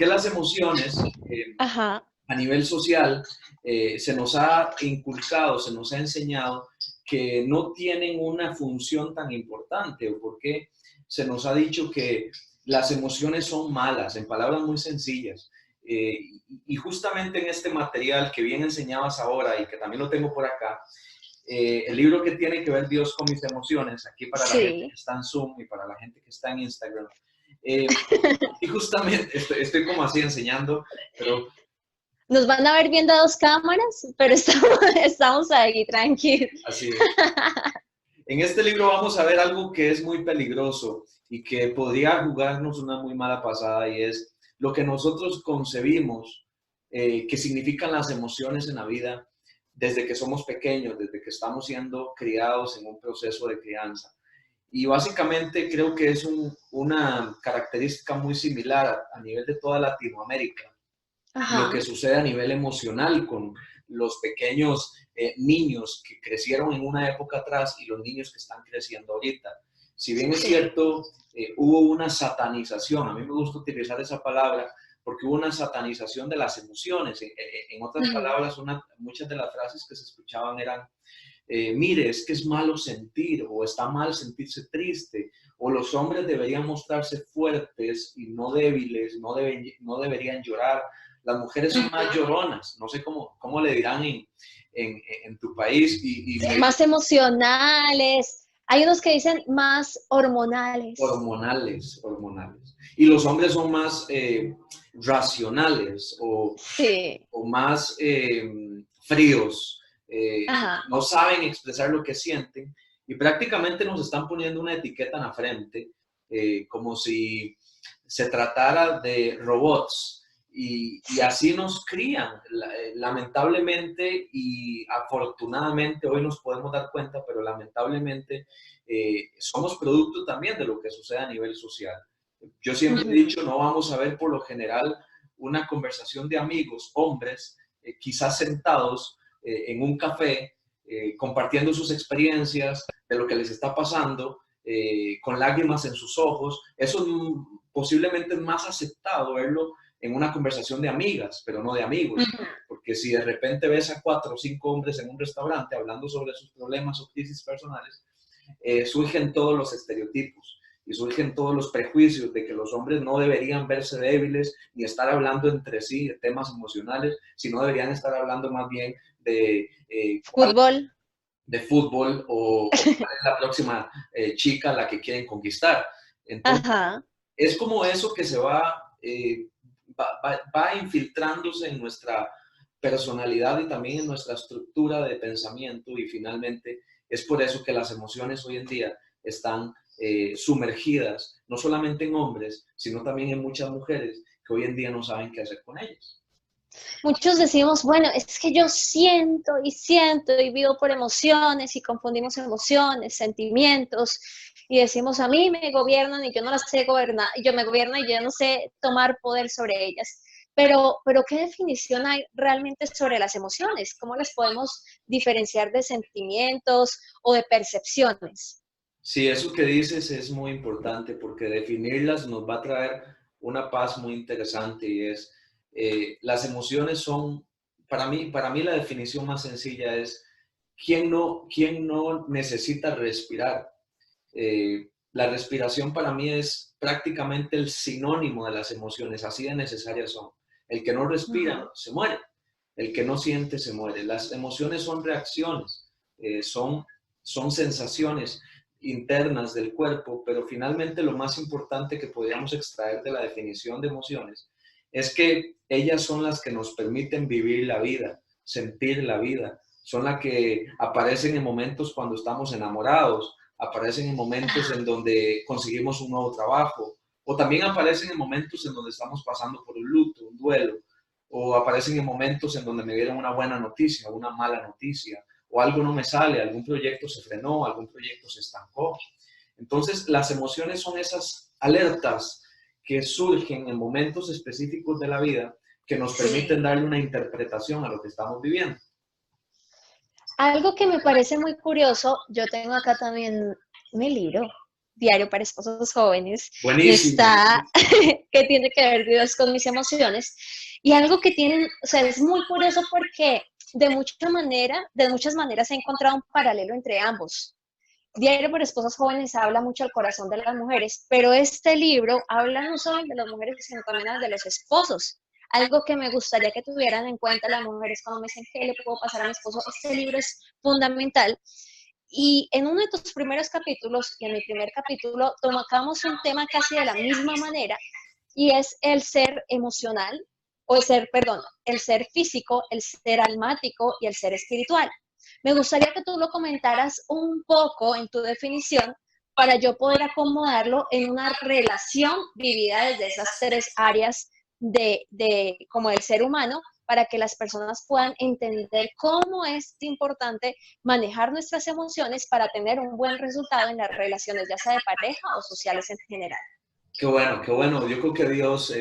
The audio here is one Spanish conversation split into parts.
qué las emociones Ajá. a nivel social se nos ha inculcado, se nos ha enseñado que no tienen una función tan importante o por qué se nos ha dicho que las emociones son malas, en palabras muy sencillas. Y justamente en este material que bien enseñabas ahora y que también lo tengo por acá, el libro que tiene que ver Dios con mis emociones, aquí para la gente que Sí. está en Zoom y para la gente que está en Instagram. Y justamente estoy como así enseñando, pero Nos van a ver viendo a dos cámaras, pero estamos ahí, tranquilos. así es. En este libro vamos a ver algo que es muy peligroso y que podría jugarnos una muy mala pasada y es lo que nosotros concebimos que significan las emociones en la vida desde que somos pequeños, desde que estamos siendo criados en un proceso de crianza. Y básicamente creo que es una característica muy similar a nivel de toda Latinoamérica lo que Ajá. sucede a nivel emocional con los pequeños niños que crecieron en una época atrás y los niños que están creciendo ahorita. Si bien es Sí. cierto, hubo una satanización, a mí me gusta utilizar esa palabra, porque hubo una satanización de las emociones. En otras Ujú. palabras, muchas de las frases que se escuchaban eran, mire, es que es malo sentir, o está mal sentirse triste, o los hombres deberían mostrarse fuertes y no débiles, no deberían llorar. Las mujeres son más lloronas, no sé cómo le dirán en tu país, Más emocionales. Hay unos que dicen más hormonales. hormonales. Y los hombres son más racionales Sí. o más fríos, Ajá. no saben expresar lo que sienten y prácticamente nos están poniendo una etiqueta en la frente, como si se tratara de robots. Y así nos crían, lamentablemente y afortunadamente hoy nos podemos dar cuenta, pero lamentablemente somos producto también de lo que sucede a nivel social. Yo siempre he Ujú. dicho, no vamos a ver por lo general una conversación de amigos, hombres, quizás sentados en un café, compartiendo sus experiencias de lo que les está pasando, con lágrimas en sus ojos. Eso posiblemente es más aceptado verlo en una conversación de amigas, pero no de amigos. Ujú. Porque si de repente ves a 4 o 5 hombres en un restaurante hablando sobre sus problemas o crisis personales, surgen todos los estereotipos y surgen todos los prejuicios de que los hombres no deberían verse débiles ni estar hablando entre sí de temas emocionales, sino deberían estar hablando más bien Fútbol. de fútbol o cuál es la próxima chica a la que quieren conquistar. Entonces, Ajá. es como eso que se va infiltrándose en nuestra personalidad y también en nuestra estructura de pensamiento y finalmente es por eso que las emociones hoy en día están sumergidas, no solamente en hombres, sino también en muchas mujeres que hoy en día no saben qué hacer con ellas. Muchos decimos, bueno, es que yo siento y vivo por emociones y confundimos emociones, sentimientos y decimos a mí me gobiernan y yo no las sé gobernar, yo me gobierno y yo no sé tomar poder sobre ellas. Pero ¿qué definición hay realmente sobre las emociones? ¿Cómo las podemos diferenciar de sentimientos o de percepciones? Sí, eso que dices es muy importante porque definirlas nos va a traer una paz muy interesante y es, las emociones son, para mí la definición más sencilla es, ¿quién no necesita respirar? La respiración para mí es prácticamente el sinónimo de las emociones, así de necesarias son. El que no respira Ajá. se muere, el que no siente se muere. Las emociones son reacciones, son sensaciones internas del cuerpo, pero finalmente lo más importante que podríamos extraer de la definición de emociones es que ellas son las que nos permiten vivir la vida, sentir la vida, son las que aparecen en momentos cuando estamos enamorados, aparecen en momentos en donde conseguimos un nuevo trabajo, o también aparecen en momentos en donde estamos pasando por un luto, un duelo, o aparecen en momentos en donde me dieron una buena noticia, una mala noticia, o algo no me sale, algún proyecto se frenó, algún proyecto se estancó. Entonces, las emociones son esas alertas que surgen en momentos específicos de la vida que nos permiten Sí. darle una interpretación a lo que estamos viviendo. Algo que me parece muy curioso, yo tengo acá también mi libro, Diario para Esposos Jóvenes, y Buenísimo. está, que tiene que ver Dios con mis emociones, y algo que tienen, o sea, es muy curioso porque de muchas maneras he encontrado un paralelo entre ambos. Diario para Esposas Jóvenes habla mucho al corazón de las mujeres, pero este libro habla no solo de las mujeres, sino también de los esposos. Algo que me gustaría que tuvieran en cuenta las mujeres cuando me dicen qué le puedo pasar a mi esposo. Este libro es fundamental. Y en uno de tus primeros capítulos, y en mi primer capítulo, tocamos un tema casi de la misma manera, y es el ser emocional, o el ser, perdón, el ser físico, el ser almático y el ser espiritual. Me gustaría que tú lo comentaras un poco en tu definición para yo poder acomodarlo en una relación vivida desde esas tres áreas como el ser humano, para que las personas puedan entender cómo es importante manejar nuestras emociones para tener un buen resultado en las relaciones, ya sea de pareja o sociales en general. Qué bueno, qué bueno. Yo creo que Dios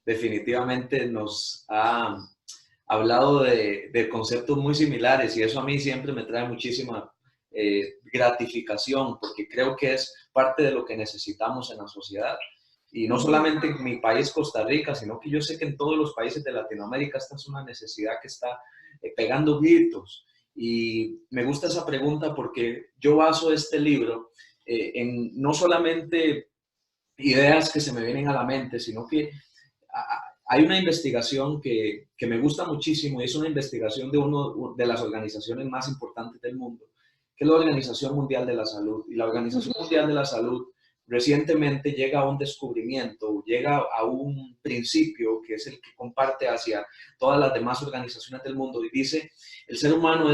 definitivamente nos ha hablado de conceptos muy similares y eso a mí siempre me trae muchísima gratificación porque creo que es parte de lo que necesitamos en la sociedad. Y no solamente en mi país, Costa Rica, sino que yo sé que en todos los países de Latinoamérica esta es una necesidad que está pegando gritos. Y me gusta esa pregunta porque yo baso este libro en no solamente ideas que se me vienen a la mente, sino que hay una investigación que me gusta muchísimo y es una investigación de una de las organizaciones más importantes del mundo, que es la Organización Mundial de la Salud. Y la Organización Mundial de la Salud recientemente llega a un descubrimiento, llega a un principio que es el que comparte hacia todas las demás organizaciones del mundo y dice, el ser humano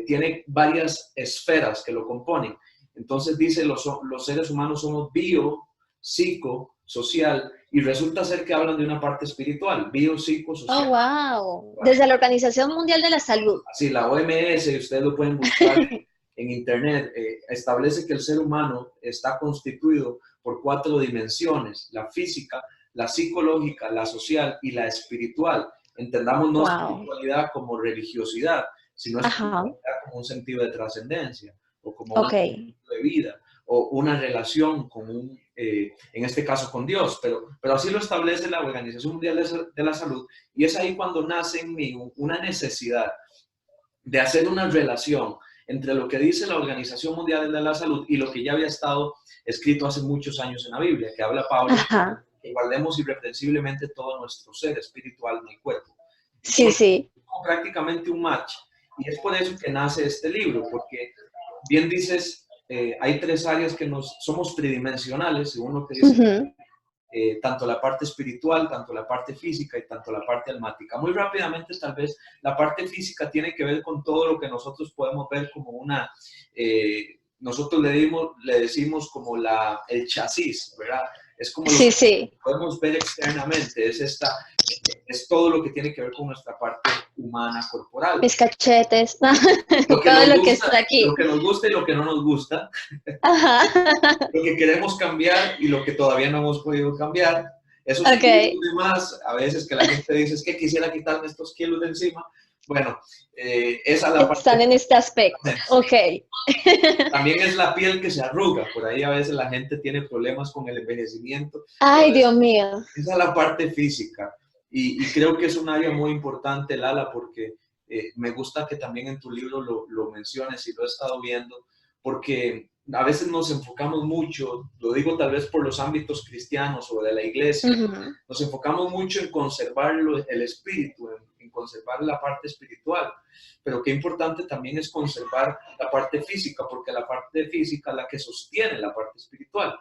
tiene varias esferas que lo componen. Entonces dice, los seres humanos somos bio, psico, social, y resulta ser que hablan de una parte espiritual, bio, psico, social. Oh, wow. Desde la Organización Mundial de la Salud. Sí, la OMS, ustedes lo pueden buscar en internet, establece que el ser humano está constituido por 4 dimensiones, la física, la psicológica, la social y la espiritual. Entendamos no espiritualidad como religiosidad, sino espiritualidad como un sentido de trascendencia o como un sentido de vida o una relación con en este caso con Dios, pero así lo establece la Organización Mundial de la Salud y es ahí cuando nace en mí una necesidad de hacer una relación entre lo que dice la Organización Mundial de la Salud y lo que ya había estado escrito hace muchos años en la Biblia, que habla Pablo, que guardemos irreprensiblemente todo nuestro ser, espiritual, alma y cuerpo. Sí, sí. Como prácticamente un match. Y es por eso que nace este libro, porque bien dices, hay 3 áreas que somos tridimensionales, según lo que dice, tanto la parte espiritual, tanto la parte física y tanto la parte almática. Muy rápidamente, tal vez, la parte física tiene que ver con todo lo que nosotros podemos ver como nosotros le decimos como el chasis, ¿verdad? Es como lo que podemos ver externamente, es todo lo que tiene que ver con nuestra parte humana corporal. Mis cachetes, todo lo que está aquí. Lo que nos gusta y lo que no nos gusta. Lo que queremos cambiar y lo que todavía no hemos podido cambiar. Esos kilos de más, a veces que la gente dice, es que quisiera quitarme estos kilos de encima. Bueno, esa es la parte. Están en este aspecto, También es la piel que se arruga, por ahí a veces la gente tiene problemas con el envejecimiento. Ay, Dios mío. Esa es la parte física y creo que es un área muy importante, Lala, porque me gusta que también en tu libro lo menciones y lo he estado viendo, porque a veces nos enfocamos mucho, lo digo tal vez por los ámbitos cristianos o de la iglesia, nos enfocamos mucho en conservar el espíritu, en conservar la parte espiritual, pero qué importante también es conservar la parte física, porque la parte física es la que sostiene la parte espiritual.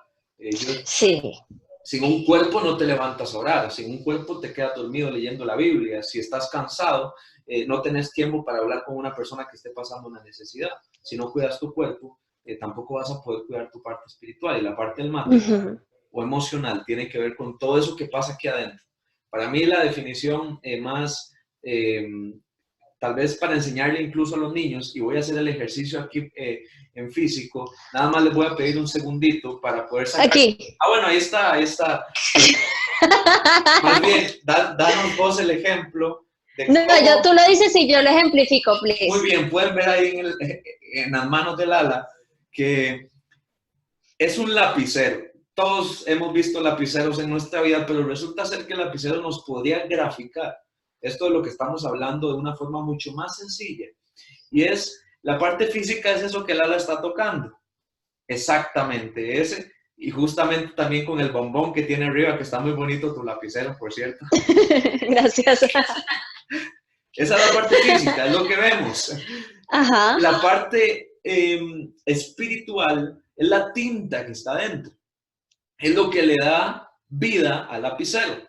Sin un cuerpo no te levantas a orar, sin un cuerpo te quedas dormido leyendo la Biblia, si estás cansado, no tenés tiempo para hablar con una persona que esté pasando una necesidad. Si no cuidas tu cuerpo, tampoco vas a poder cuidar tu parte espiritual. Y la parte almática o emocional tiene que ver con todo eso que pasa aquí adentro. Para mí la definición más, tal vez para enseñarle incluso a los niños, y voy a hacer el ejercicio aquí en físico, nada más les voy a pedir un segundito para poder sacar. Aquí. Bueno, ahí está. Más bien, danos vos el ejemplo. Tú lo dices y yo lo ejemplifico, please. Muy bien, pueden ver ahí en las manos de Lala que es un lapicero. Todos hemos visto lapiceros en nuestra vida, pero resulta ser que el lapicero nos podría graficar esto de lo que estamos hablando de una forma mucho más sencilla. Y es, la parte física es eso que Lala está tocando. Exactamente, ese. Y justamente también con el bombón que tiene arriba, que está muy bonito tu lapicero, por cierto. Gracias. Esa es la parte física, es lo que vemos. Ajá. La parte espiritual es la tinta que está dentro. Es lo que le da vida al lapicero.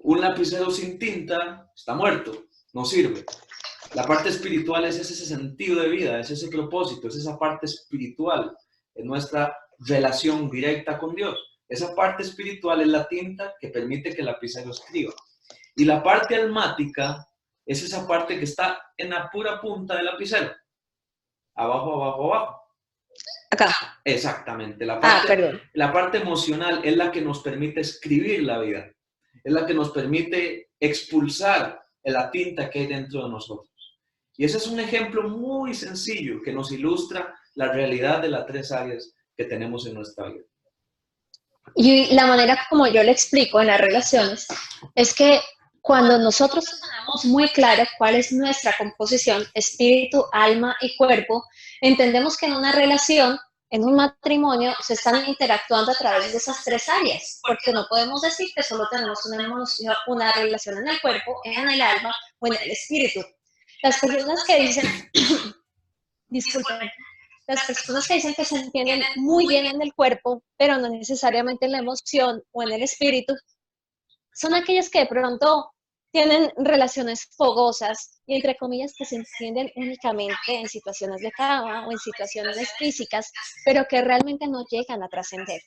Un lapicero sin tinta está muerto, no sirve. La parte espiritual es ese sentido de vida, es ese propósito, es esa parte espiritual, es nuestra relación directa con Dios. Esa parte espiritual es la tinta que permite que el lapicero escriba. Y la parte almática es esa parte que está en la pura punta del lapicero. Abajo, abajo, abajo. Acá. Exactamente. Perdón. La parte emocional es la que nos permite escribir la vida. Es la que nos permite expulsar la tinta que hay dentro de nosotros. Y ese es un ejemplo muy sencillo que nos ilustra la realidad de las tres áreas que tenemos en nuestra vida. Y la manera como yo le explico en las relaciones es que cuando nosotros tenemos muy claro cuál es nuestra composición, espíritu, alma y cuerpo, entendemos que en una relación, en un matrimonio, se están interactuando a través de esas tres áreas, porque no podemos decir que solo tenemos una relación en el cuerpo, en el alma o en el espíritu. Las personas que dicen, disculpen, las personas que dicen que se entienden muy bien en el cuerpo, pero no necesariamente en la emoción o en el espíritu, son aquellas que de pronto tienen relaciones fogosas y entre comillas que se entienden únicamente en situaciones de cama o en situaciones físicas, pero que realmente no llegan a trascender.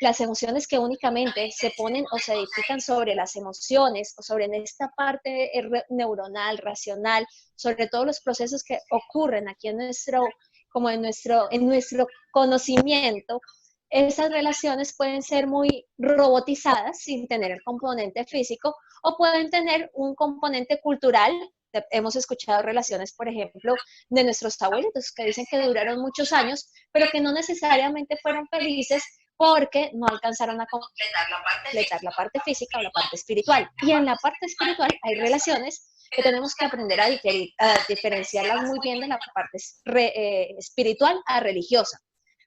Las emociones que únicamente se ponen o se edifican sobre las emociones o sobre esta parte neuronal, racional, sobre todos los procesos que ocurren aquí en nuestro conocimiento, esas relaciones pueden ser muy robotizadas sin tener el componente físico o pueden tener un componente cultural. Hemos escuchado relaciones, por ejemplo, de nuestros abuelitos que dicen que duraron muchos años, pero que no necesariamente fueron felices porque no alcanzaron a completar la parte física o la parte espiritual. Y en la parte espiritual hay relaciones que tenemos que aprender a diferenciarlas muy bien de la parte espiritual a religiosa.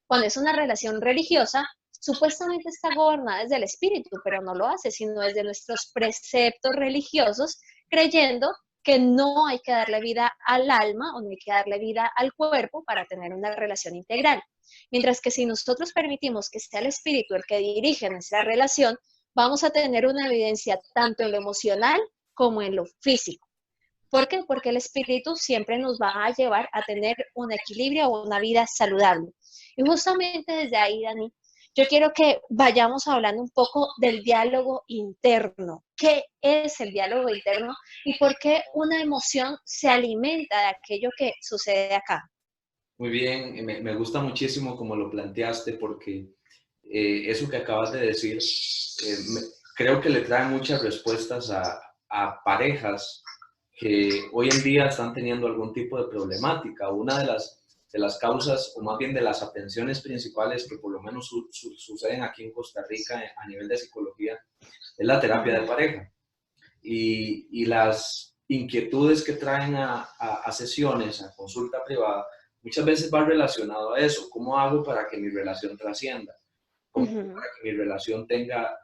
Cuando es una relación religiosa, supuestamente está gobernada desde el espíritu, pero no lo hace, sino desde nuestros preceptos religiosos, creyendo que no hay que darle vida al alma o no hay que darle vida al cuerpo para tener una relación integral. Mientras que si nosotros permitimos que sea el espíritu el que dirige nuestra relación, vamos a tener una evidencia tanto en lo emocional como en lo físico. ¿Por qué? Porque el espíritu siempre nos va a llevar a tener un equilibrio o una vida saludable. Y justamente desde ahí, Dani, yo quiero que vayamos hablando un poco del diálogo interno. ¿Qué es el diálogo interno y por qué una emoción se alimenta de aquello que sucede acá? Muy bien, me gusta muchísimo como lo planteaste porque eso que acabas de decir creo que le trae muchas respuestas a parejas que hoy en día están teniendo algún tipo de problemática. Una de las causas, o más bien de las atenciones principales que por lo menos suceden aquí en Costa Rica a nivel de psicología, es la terapia de pareja. Y las inquietudes que traen a sesiones, a consulta privada, muchas veces va relacionado a eso. ¿Cómo hago para que mi relación trascienda? ¿Cómo hago para que mi relación tenga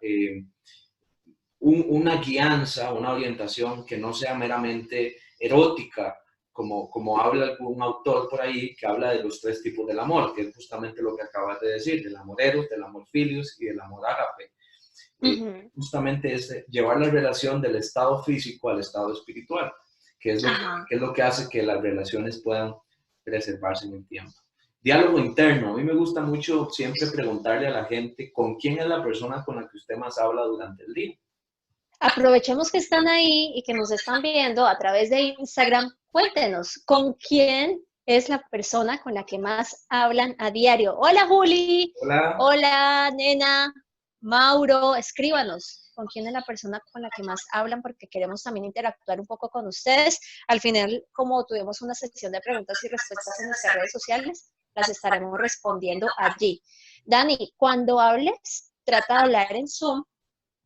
una guianza, una orientación que no sea meramente erótica, como habla algún autor por ahí que habla de los tres tipos del amor, que es justamente lo que acabas de decir, del amor eros, del amor filius y del amor ágape. Justamente es llevar la relación del estado físico al estado espiritual, que es lo que hace que las relaciones puedan preservarse en el tiempo. Diálogo interno. A mí me gusta mucho siempre preguntarle a la gente con quién es la persona con la que usted más habla durante el día. Aprovechemos que están ahí y que nos están viendo a través de Instagram. Cuéntenos, ¿con quién es la persona con la que más hablan a diario? Hola, Juli. Hola. Hola, nena. Mauro, escríbanos. ¿Con quién es la persona con la que más hablan? Porque queremos también interactuar un poco con ustedes. Al final, como tuvimos una sección de preguntas y respuestas en nuestras redes sociales, las estaremos respondiendo allí. Dani, cuando hables, trata de hablar en Zoom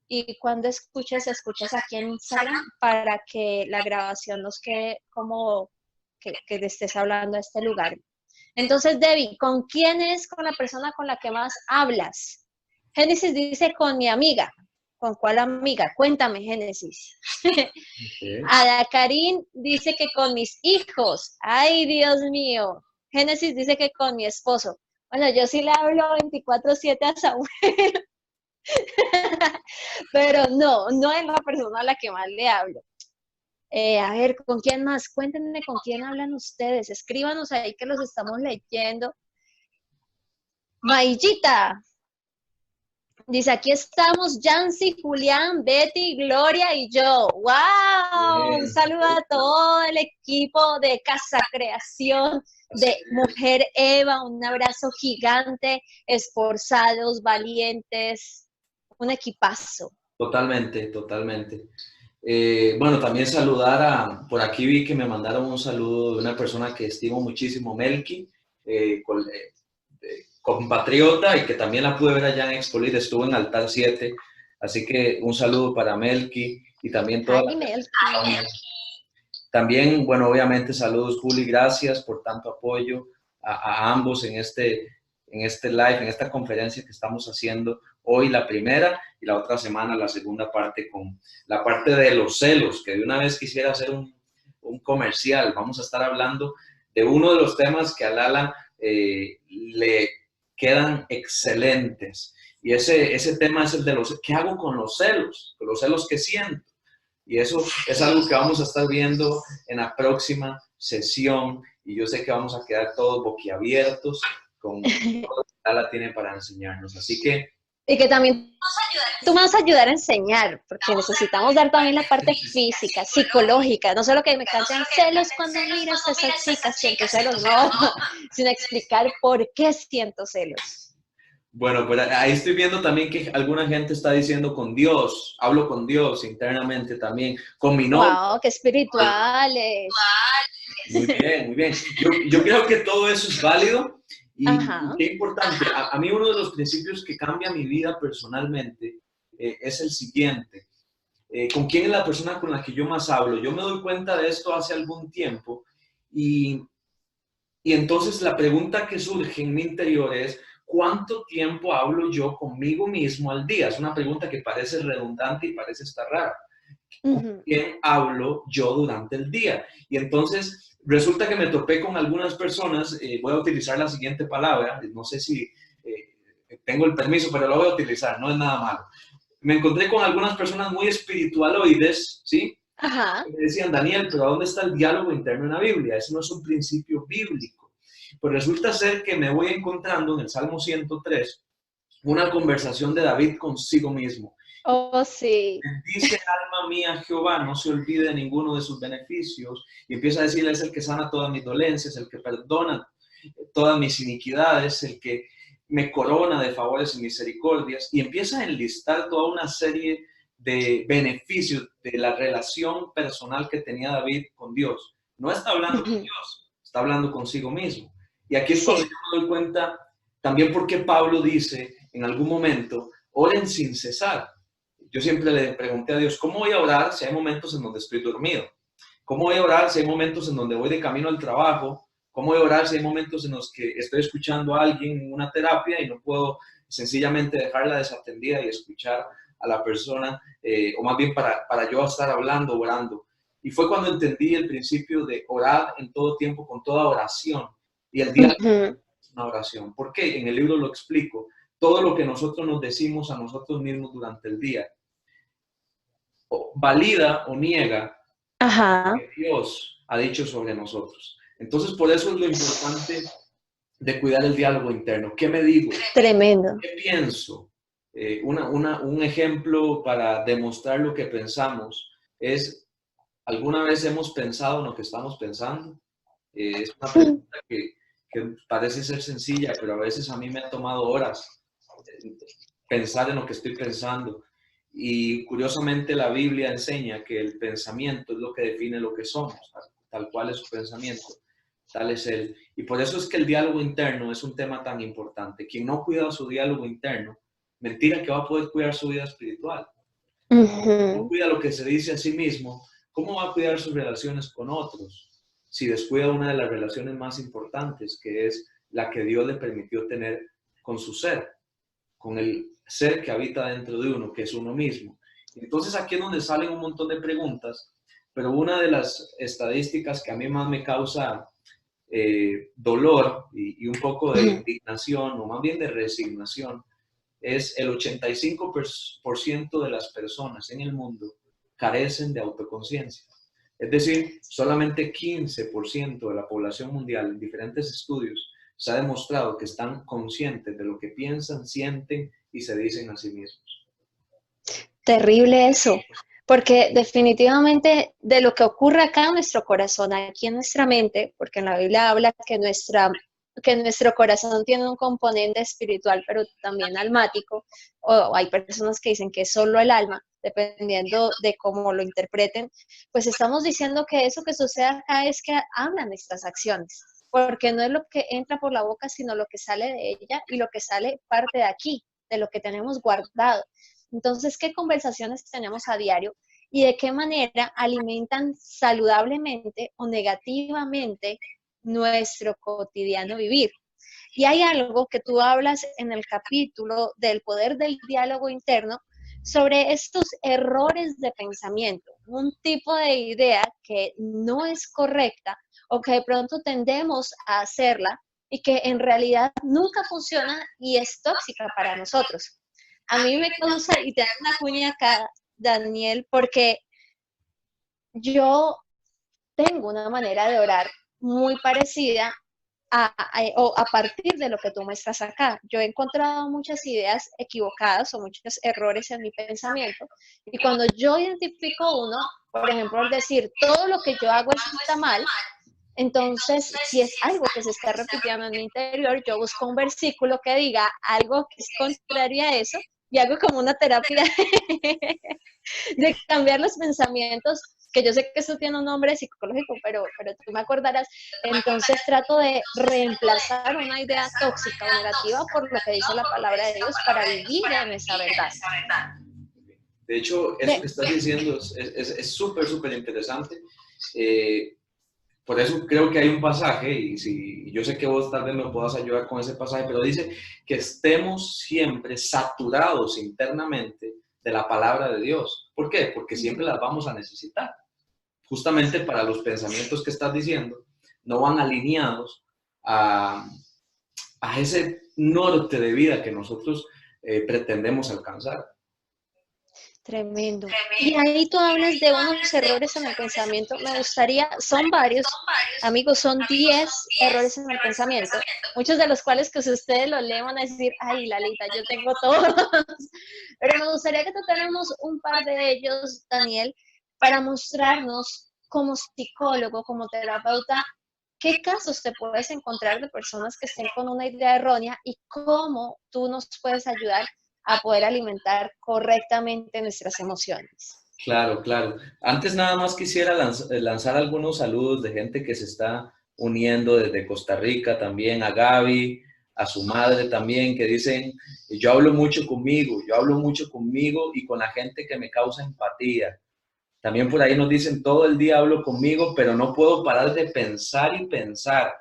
y cuando escuches aquí en Instagram para que la grabación nos quede como que estés hablando a este lugar. Entonces, Debbie, ¿con quién es con la persona con la que más hablas? Génesis dice con mi amiga. ¿Con cuál amiga? Cuéntame, Génesis. Okay. Ada Karin dice que con mis hijos. Ay, Dios mío. Génesis dice que con mi esposo. Bueno, yo sí le hablo 24/7 a Samuel. Pero no es la persona a la que más le hablo. A ver, ¿con quién más? Cuéntenme con quién hablan ustedes. Escríbanos ahí que los estamos leyendo. Maillita. Dice, aquí estamos, Yancy, Julián, Betty, Gloria y yo. ¡Wow! Bien. Un saludo a todo el equipo de Casa Creación, de Mujer Eva. Un abrazo gigante, esforzados, valientes, un equipazo. Totalmente, totalmente. Bueno, también saludar por aquí vi que me mandaron un saludo de una persona que estimo muchísimo, Melky, compatriota, y que también la pude ver allá en Expolit, estuvo en Altar 7, así que un saludo para Melky y también toda Ay, Melky. También, bueno, obviamente saludos, Juli, gracias por tanto apoyo a ambos en este live, en esta conferencia que estamos haciendo hoy, la primera, y la otra semana la segunda parte con la parte de los celos, que de una vez quisiera hacer un comercial. Vamos a estar hablando de uno de los temas que a Lala le quedan excelentes, y ese tema es el de ¿qué hago con los celos que siento? Y eso es algo que vamos a estar viendo en la próxima sesión, y yo sé que vamos a quedar todos boquiabiertos con todo lo que Lala tiene para enseñarnos. Así que... Y que también tú me vas a ayudar a enseñar, porque necesitamos dar también la parte física, psicológica, no solo que me canten celos cuando miras a esas chicas, siento celos, no, sino explicar por qué siento celos. Bueno, pues ahí estoy viendo también que alguna gente está diciendo con Dios, hablo con Dios internamente también, con mi novio. ¡Wow! ¡Qué espirituales! Muy bien, muy bien. Yo creo que todo eso es válido y qué importante. A mí uno de los principios que cambia mi vida personalmente es el siguiente. ¿Con quién es la persona con la que yo más hablo? Yo me doy cuenta de esto hace algún tiempo y entonces la pregunta que surge en mi interior es, ¿cuánto tiempo hablo yo conmigo mismo al día? Es una pregunta que parece redundante y parece estar rara. ¿Con quién hablo yo durante el día? Y entonces resulta que me topé con algunas personas, voy a utilizar la siguiente palabra, no sé si tengo el permiso, pero lo voy a utilizar, no es nada malo. Me encontré con algunas personas muy espiritualoides, ¿sí? Ajá. Me decían, Daniel, pero ¿dónde está el diálogo interno en la Biblia? Eso no es un principio bíblico. Pues resulta ser que me voy encontrando en el Salmo 103 una conversación de David consigo mismo. Oh, sí. Dice, alma mía, Jehová, no se olvide de ninguno de sus beneficios. Y empieza a decirle, es el que sana todas mis dolencias, el que perdona todas mis iniquidades, el que me corona de favores y misericordias. Y empieza a enlistar toda una serie de beneficios de la relación personal que tenía David con Dios. No está hablando con Dios, está hablando consigo mismo. Y aquí es cuando yo me doy cuenta también por qué Pablo dice en algún momento, oren sin cesar. Yo siempre le pregunté a Dios, ¿cómo voy a orar si hay momentos en donde estoy dormido? ¿Cómo voy a orar si hay momentos en donde voy de camino al trabajo? ¿Cómo voy a orar si hay momentos en los que estoy escuchando a alguien en una terapia y no puedo sencillamente dejarla desatendida y escuchar a la persona, o más bien para yo estar hablando, orando? Y fue cuando entendí el principio de orar en todo tiempo, con toda oración. Y el día es una oración. ¿Por qué? En el libro lo explico. Todo lo que nosotros nos decimos a nosotros mismos durante el día valida o niega lo que Dios ha dicho sobre nosotros. Entonces, por eso es lo importante de cuidar el diálogo interno. ¿Qué me digo? Tremendo. ¿Qué pienso? Un ejemplo para demostrar lo que pensamos es, ¿alguna vez hemos pensado en lo que estamos pensando? Es una pregunta que parece ser sencilla, pero a veces a mí me ha tomado horas pensar en lo que estoy pensando. Y curiosamente la Biblia enseña que el pensamiento es lo que define lo que somos, tal cual es su pensamiento. tal es Él. Y por eso es que el diálogo interno es un tema tan importante. Quien no cuida su diálogo interno, mentira que va a poder cuidar su vida espiritual. No cuida lo que se dice a sí mismo, ¿cómo va a cuidar sus relaciones con otros? Si descuida una de las relaciones más importantes, que es la que Dios le permitió tener con su ser, con el ser que habita dentro de uno, que es uno mismo. Entonces aquí es donde salen un montón de preguntas, pero una de las estadísticas que a mí más me causa dolor y un poco de indignación, o más bien de resignación, es el 85% de las personas en el mundo carecen de autoconciencia. Es decir, solamente 15% de la población mundial en diferentes estudios se ha demostrado que están conscientes de lo que piensan, sienten y se dicen a sí mismos. Terrible eso, porque definitivamente de lo que ocurre acá en nuestro corazón, aquí en nuestra mente, porque en la Biblia habla que nuestro corazón tiene un componente espiritual, pero también almático, o hay personas que dicen que es solo el alma, dependiendo de cómo lo interpreten, pues estamos diciendo que eso que sucede acá es que hablan nuestras acciones, porque no es lo que entra por la boca, sino lo que sale de ella y lo que sale parte de aquí, de lo que tenemos guardado. Entonces, ¿qué conversaciones tenemos a diario y de qué manera alimentan saludablemente o negativamente nuestro cotidiano vivir? Y hay algo que tú hablas en el capítulo del poder del diálogo interno sobre estos errores de pensamiento, un tipo de idea que no es correcta o que de pronto tendemos a hacerla y que en realidad nunca funciona y es tóxica para nosotros. A mí me causa, y te da una cuña acá, Daniel, porque yo tengo una manera de orar muy parecida a partir de lo que tú muestras acá. Yo he encontrado muchas ideas equivocadas o muchos errores en mi pensamiento y cuando yo identifico uno, por ejemplo, al decir todo lo que yo hago está mal, entonces si es algo que se está repitiendo en mi interior, yo busco un versículo que diga algo que es contrario a eso y hago como una terapia de cambiar los pensamientos, que yo sé que eso tiene un nombre psicológico, pero tú me acordarás. Entonces trato de reemplazar una idea tóxica o negativa por lo que dice la palabra de Dios para vivir en esa verdad. De hecho, eso que estás diciendo es súper, súper interesante. Por eso creo que hay un pasaje, y yo sé que vos tal vez me puedas ayudar con ese pasaje, pero dice que estemos siempre saturados internamente de la palabra de Dios. ¿Por qué? Porque siempre las vamos a necesitar. Justamente para los pensamientos que estás diciendo, no van alineados a ese norte de vida que nosotros pretendemos alcanzar. Tremendo. Y ahí tú hablas de unos errores en el pensamiento. Me gustaría, son varios, amigos, son 10 errores en el pensamiento, muchos de los cuales que si ustedes lo leen van a decir, ay, Lalita, yo tengo todos. Pero me gustaría que tratáramos un par de ellos, Daniel, para mostrarnos como psicólogo, como terapeuta, qué casos te puedes encontrar de personas que estén con una idea errónea y cómo tú nos puedes ayudar a poder alimentar correctamente nuestras emociones. Claro, claro. Antes nada más quisiera lanzar algunos saludos de gente que se está uniendo desde Costa Rica también, a Gaby, a su madre también, que dicen, yo hablo mucho conmigo y con la gente que me causa empatía. También por ahí nos dicen, todo el día hablo conmigo, pero no puedo parar de pensar y pensar.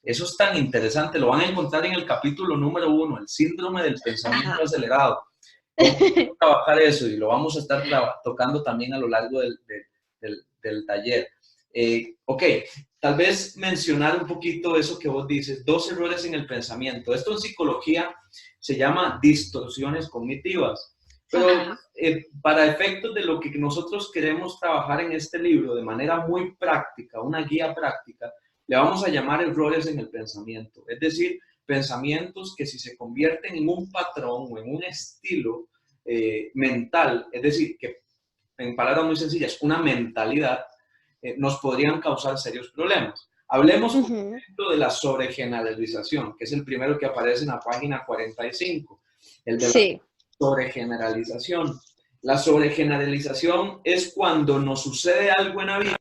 Eso es tan interesante, lo van a encontrar en el capítulo número 1, el síndrome del pensamiento acelerado. ¿Cómo trabajar eso? Y lo vamos a estar tocando también a lo largo del taller. Ok, tal vez mencionar un poquito eso que vos dices, 2 errores en el pensamiento. Esto en psicología se llama distorsiones cognitivas. Pero para efectos de lo que nosotros queremos trabajar en este libro de manera muy práctica, una guía práctica, le vamos a llamar errores en el pensamiento. Es decir, pensamientos que si se convierten en un patrón o en un estilo mental, es decir, que en palabras muy sencillas, una mentalidad, nos podrían causar serios problemas. Hablemos, por ejemplo, de la sobregeneralización, que es el primero que aparece en la página 45, el de la sobregeneralización. La sobregeneralización es cuando nos sucede algo en la vida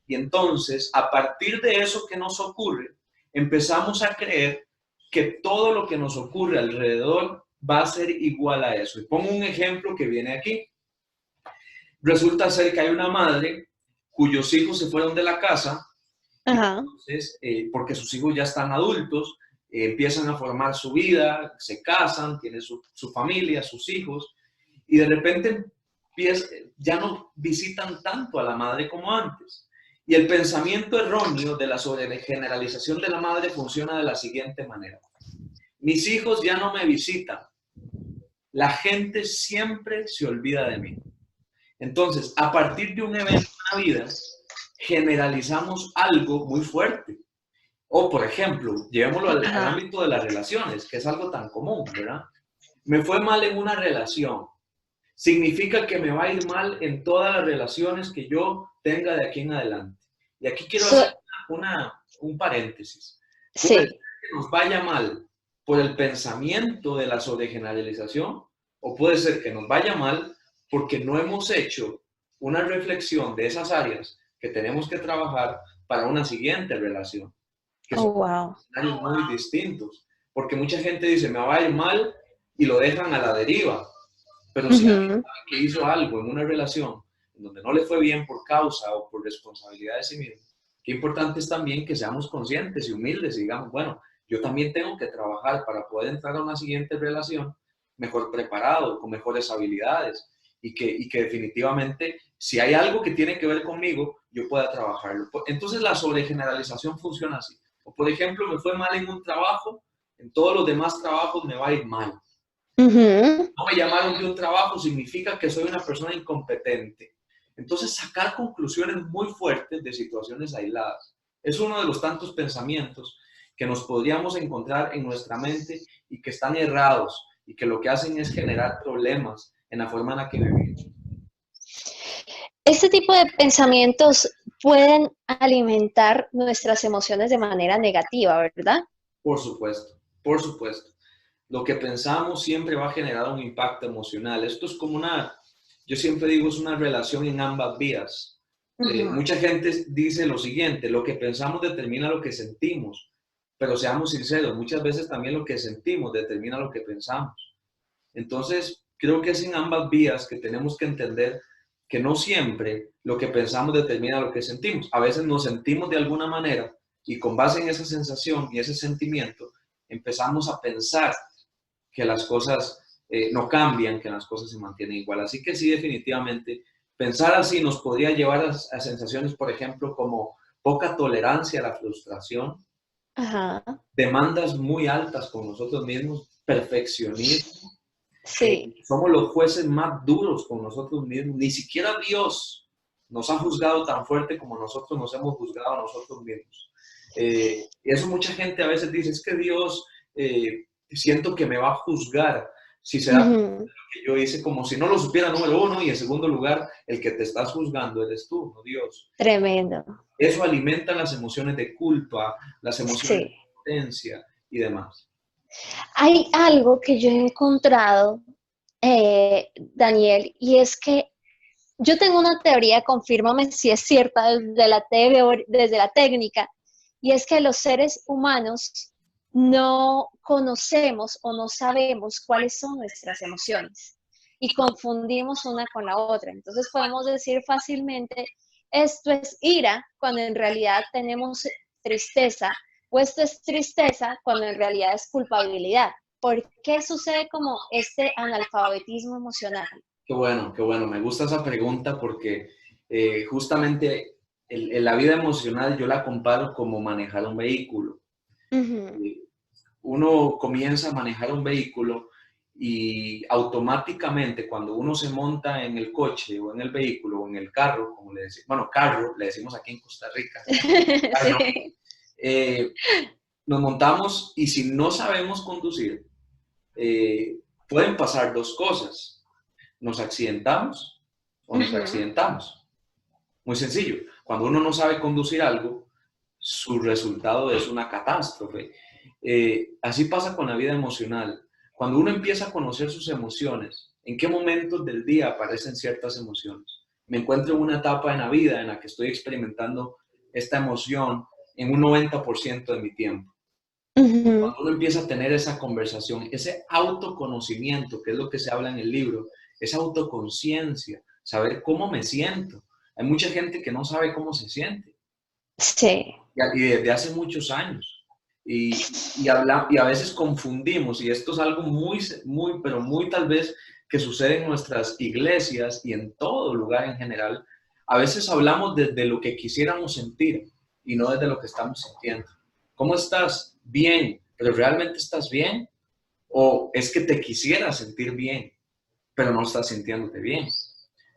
Y entonces, a partir de eso que nos ocurre, empezamos a creer que todo lo que nos ocurre alrededor va a ser igual a eso. Y pongo un ejemplo que viene aquí. Resulta ser que hay una madre cuyos hijos se fueron de la casa, Ajá. entonces, porque sus hijos ya están adultos, empiezan a formar su vida, se casan, tienen su familia, sus hijos, y de repente ya no visitan tanto a la madre como antes. Y el pensamiento erróneo de la sobregeneralización de la madre funciona de la siguiente manera. Mis hijos ya no me visitan. La gente siempre se olvida de mí. Entonces, a partir de un evento en la vida, generalizamos algo muy fuerte. O, por ejemplo, llevémoslo al ámbito de las relaciones, que es algo tan común, ¿verdad? Me fue mal en una relación. Significa que me va a ir mal en todas las relaciones que yo tenga de aquí en adelante. Y aquí quiero hacer un paréntesis. Puede ser que nos vaya mal por el pensamiento de la sobregeneralización, o puede ser que nos vaya mal porque no hemos hecho una reflexión de esas áreas que tenemos que trabajar para una siguiente relación, que son escenarios muy distintos. Porque mucha gente dice, me va a ir mal, y lo dejan a la deriva. Pero si alguien sabe que hizo algo en una relación en donde no le fue bien por causa o por responsabilidad de sí mismo, qué importante es también que seamos conscientes y humildes y digamos, bueno, yo también tengo que trabajar para poder entrar a una siguiente relación mejor preparado, con mejores habilidades y que definitivamente si hay algo que tiene que ver conmigo, yo pueda trabajarlo. Entonces la sobregeneralización funciona así. O por ejemplo, me fue mal en un trabajo, en todos los demás trabajos me va a ir mal. No me llamaron de un trabajo significa que soy una persona incompetente. Entonces, sacar conclusiones muy fuertes de situaciones aisladas es uno de los tantos pensamientos que nos podríamos encontrar en nuestra mente y que están errados y que lo que hacen es generar problemas en la forma en la que vivimos. Este tipo de pensamientos pueden alimentar nuestras emociones de manera negativa, ¿verdad? Por supuesto, por supuesto. Lo que pensamos siempre va a generar un impacto emocional. Esto es como yo siempre digo, es una relación en ambas vías. Mucha gente dice lo siguiente, lo que pensamos determina lo que sentimos, pero seamos sinceros, muchas veces también lo que sentimos determina lo que pensamos. Entonces, creo que es en ambas vías que tenemos que entender que no siempre lo que pensamos determina lo que sentimos. A veces nos sentimos de alguna manera y con base en esa sensación y ese sentimiento empezamos a pensar que las cosas no cambian, que las cosas se mantienen igual. Así que sí, definitivamente, pensar así nos podría llevar a sensaciones, por ejemplo, como poca tolerancia a la frustración, demandas muy altas con nosotros mismos, perfeccionismo. Sí. Somos los jueces más duros con nosotros mismos. Ni siquiera Dios nos ha juzgado tan fuerte como nosotros nos hemos juzgado a nosotros mismos. Eso mucha gente a veces dice, es que Dios siento que me va a juzgar si se da cuenta de lo que yo hice, como si no lo supiera, número uno, y en segundo lugar, el que te estás juzgando eres tú, no Dios. Tremendo. Eso alimenta las emociones de culpa, las emociones de impotencia y demás. Hay algo que yo he encontrado, Daniel, y es que yo tengo una teoría, confírmame si es cierta desde la técnica, y es que los seres humanos no conocemos o no sabemos cuáles son nuestras emociones y confundimos una con la otra. Entonces podemos decir fácilmente, esto es ira, cuando en realidad tenemos tristeza, o esto es tristeza, cuando en realidad es culpabilidad. ¿Por qué sucede como este analfabetismo emocional? Qué bueno. Me gusta esa pregunta porque justamente la vida emocional yo la comparo como manejar un vehículo. Uno comienza a manejar un vehículo y automáticamente cuando uno se monta en el coche o en el vehículo o en el carro, como le decimos, bueno, carro, le decimos aquí en Costa Rica, carro, nos montamos y si no sabemos conducir, pueden pasar dos cosas. Nos accidentamos o nos accidentamos. Muy sencillo. Cuando uno no sabe conducir algo, su resultado es una catástrofe. Así pasa con la vida emocional. Cuando uno empieza a conocer sus emociones, ¿en qué momentos del día aparecen ciertas emociones? me encuentro en una etapa en la vida en la que estoy experimentando esta emoción en un 90% de mi tiempo. Ujú. Cuando uno empieza a tener esa conversación, ese autoconocimiento, que es lo que se habla en el libro, esa autoconciencia, saber cómo me siento. Hay mucha gente que no sabe cómo se siente Sí, y desde hace muchos años. Y a veces confundimos, y esto es algo pero muy tal vez que sucede en nuestras iglesias y en todo lugar en general. A veces hablamos desde lo que quisiéramos sentir y no desde lo que estamos sintiendo. ¿Cómo estás? Bien, pero ¿realmente estás bien? ¿O es que te quisieras sentir bien, pero no estás sintiéndote bien?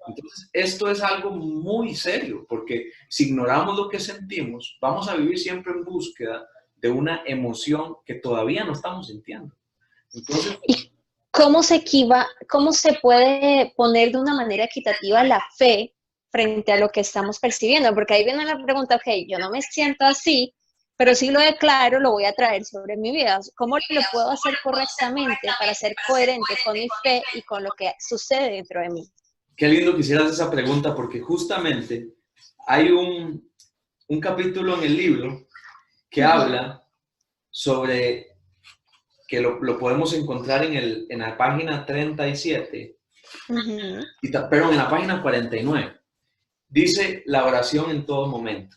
Entonces, esto es algo muy serio, porque si ignoramos lo que sentimos, vamos a vivir siempre en búsqueda de una emoción que todavía no estamos sintiendo. Entonces, ¿y cómo se puede poner de una manera equitativa la fe frente a lo que estamos percibiendo? Porque ahí viene la pregunta, ok, yo no me siento así, pero si lo declaro, lo voy a traer sobre mi vida. ¿Cómo lo puedo hacer correctamente para ser coherente con mi fe y con lo que sucede dentro de mí? qué lindo que hicieras esa pregunta, porque justamente hay un capítulo en el libro que Ujú, habla sobre, que lo podemos encontrar en la página 37, ujú, perdón, en la página 49. Dice la oración en todo momento.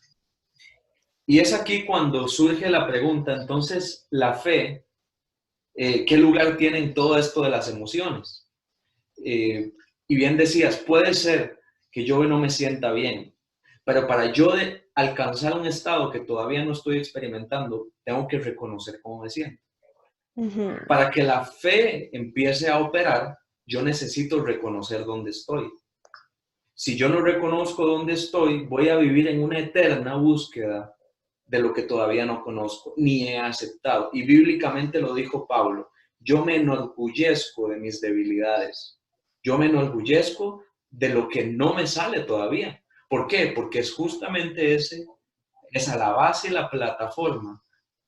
Y es aquí cuando surge la pregunta, entonces, la fe, ¿qué lugar tiene en todo esto de las emociones? Y bien decías, puede ser que yo no me sienta bien, pero para yo alcanzar un estado que todavía no estoy experimentando, tengo que reconocer cómo me siento. ujú. Para que la fe empiece a operar, yo necesito reconocer dónde estoy. Si yo no reconozco dónde estoy, voy a vivir en una eterna búsqueda de lo que todavía no conozco, ni he aceptado. Y bíblicamente lo dijo Pablo, yo me enorgullezco de mis debilidades. Yo me enorgullezco de lo que no me sale todavía. ¿Por qué? Porque es justamente esa la base y la plataforma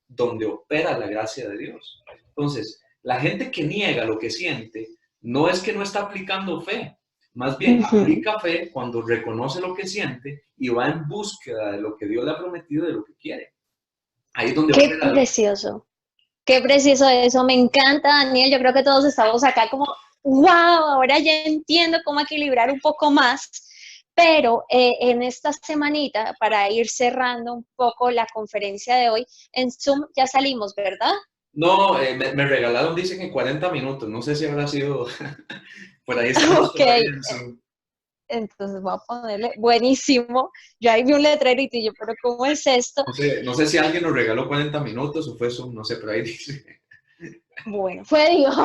donde opera la gracia de Dios. Entonces, la gente que niega lo que siente, no es que no está aplicando fe, más bien Ujú. aplica fe cuando reconoce lo que siente y va en búsqueda de lo que Dios le ha prometido, de lo que quiere. Ahí es donde Qué opera la... precioso. Qué preciso eso, me encanta, Daniel. Yo creo que todos estamos acá como, wow, ahora ya entiendo cómo equilibrar un poco más. Pero en esta semanita, para ir cerrando un poco la conferencia de hoy, en Zoom ya salimos, ¿verdad? No, me regalaron, dicen que 40 minutos, no sé si habrá sido, por ahí estamos Ok, todavía en Zoom. entonces voy a ponerle, buenísimo. Yo ahí vi un letrerito y yo, pero ¿cómo es esto? No sé si alguien nos regaló 40 minutos o fue Zoom, no sé, pero ahí dice. Bueno, fue Dios,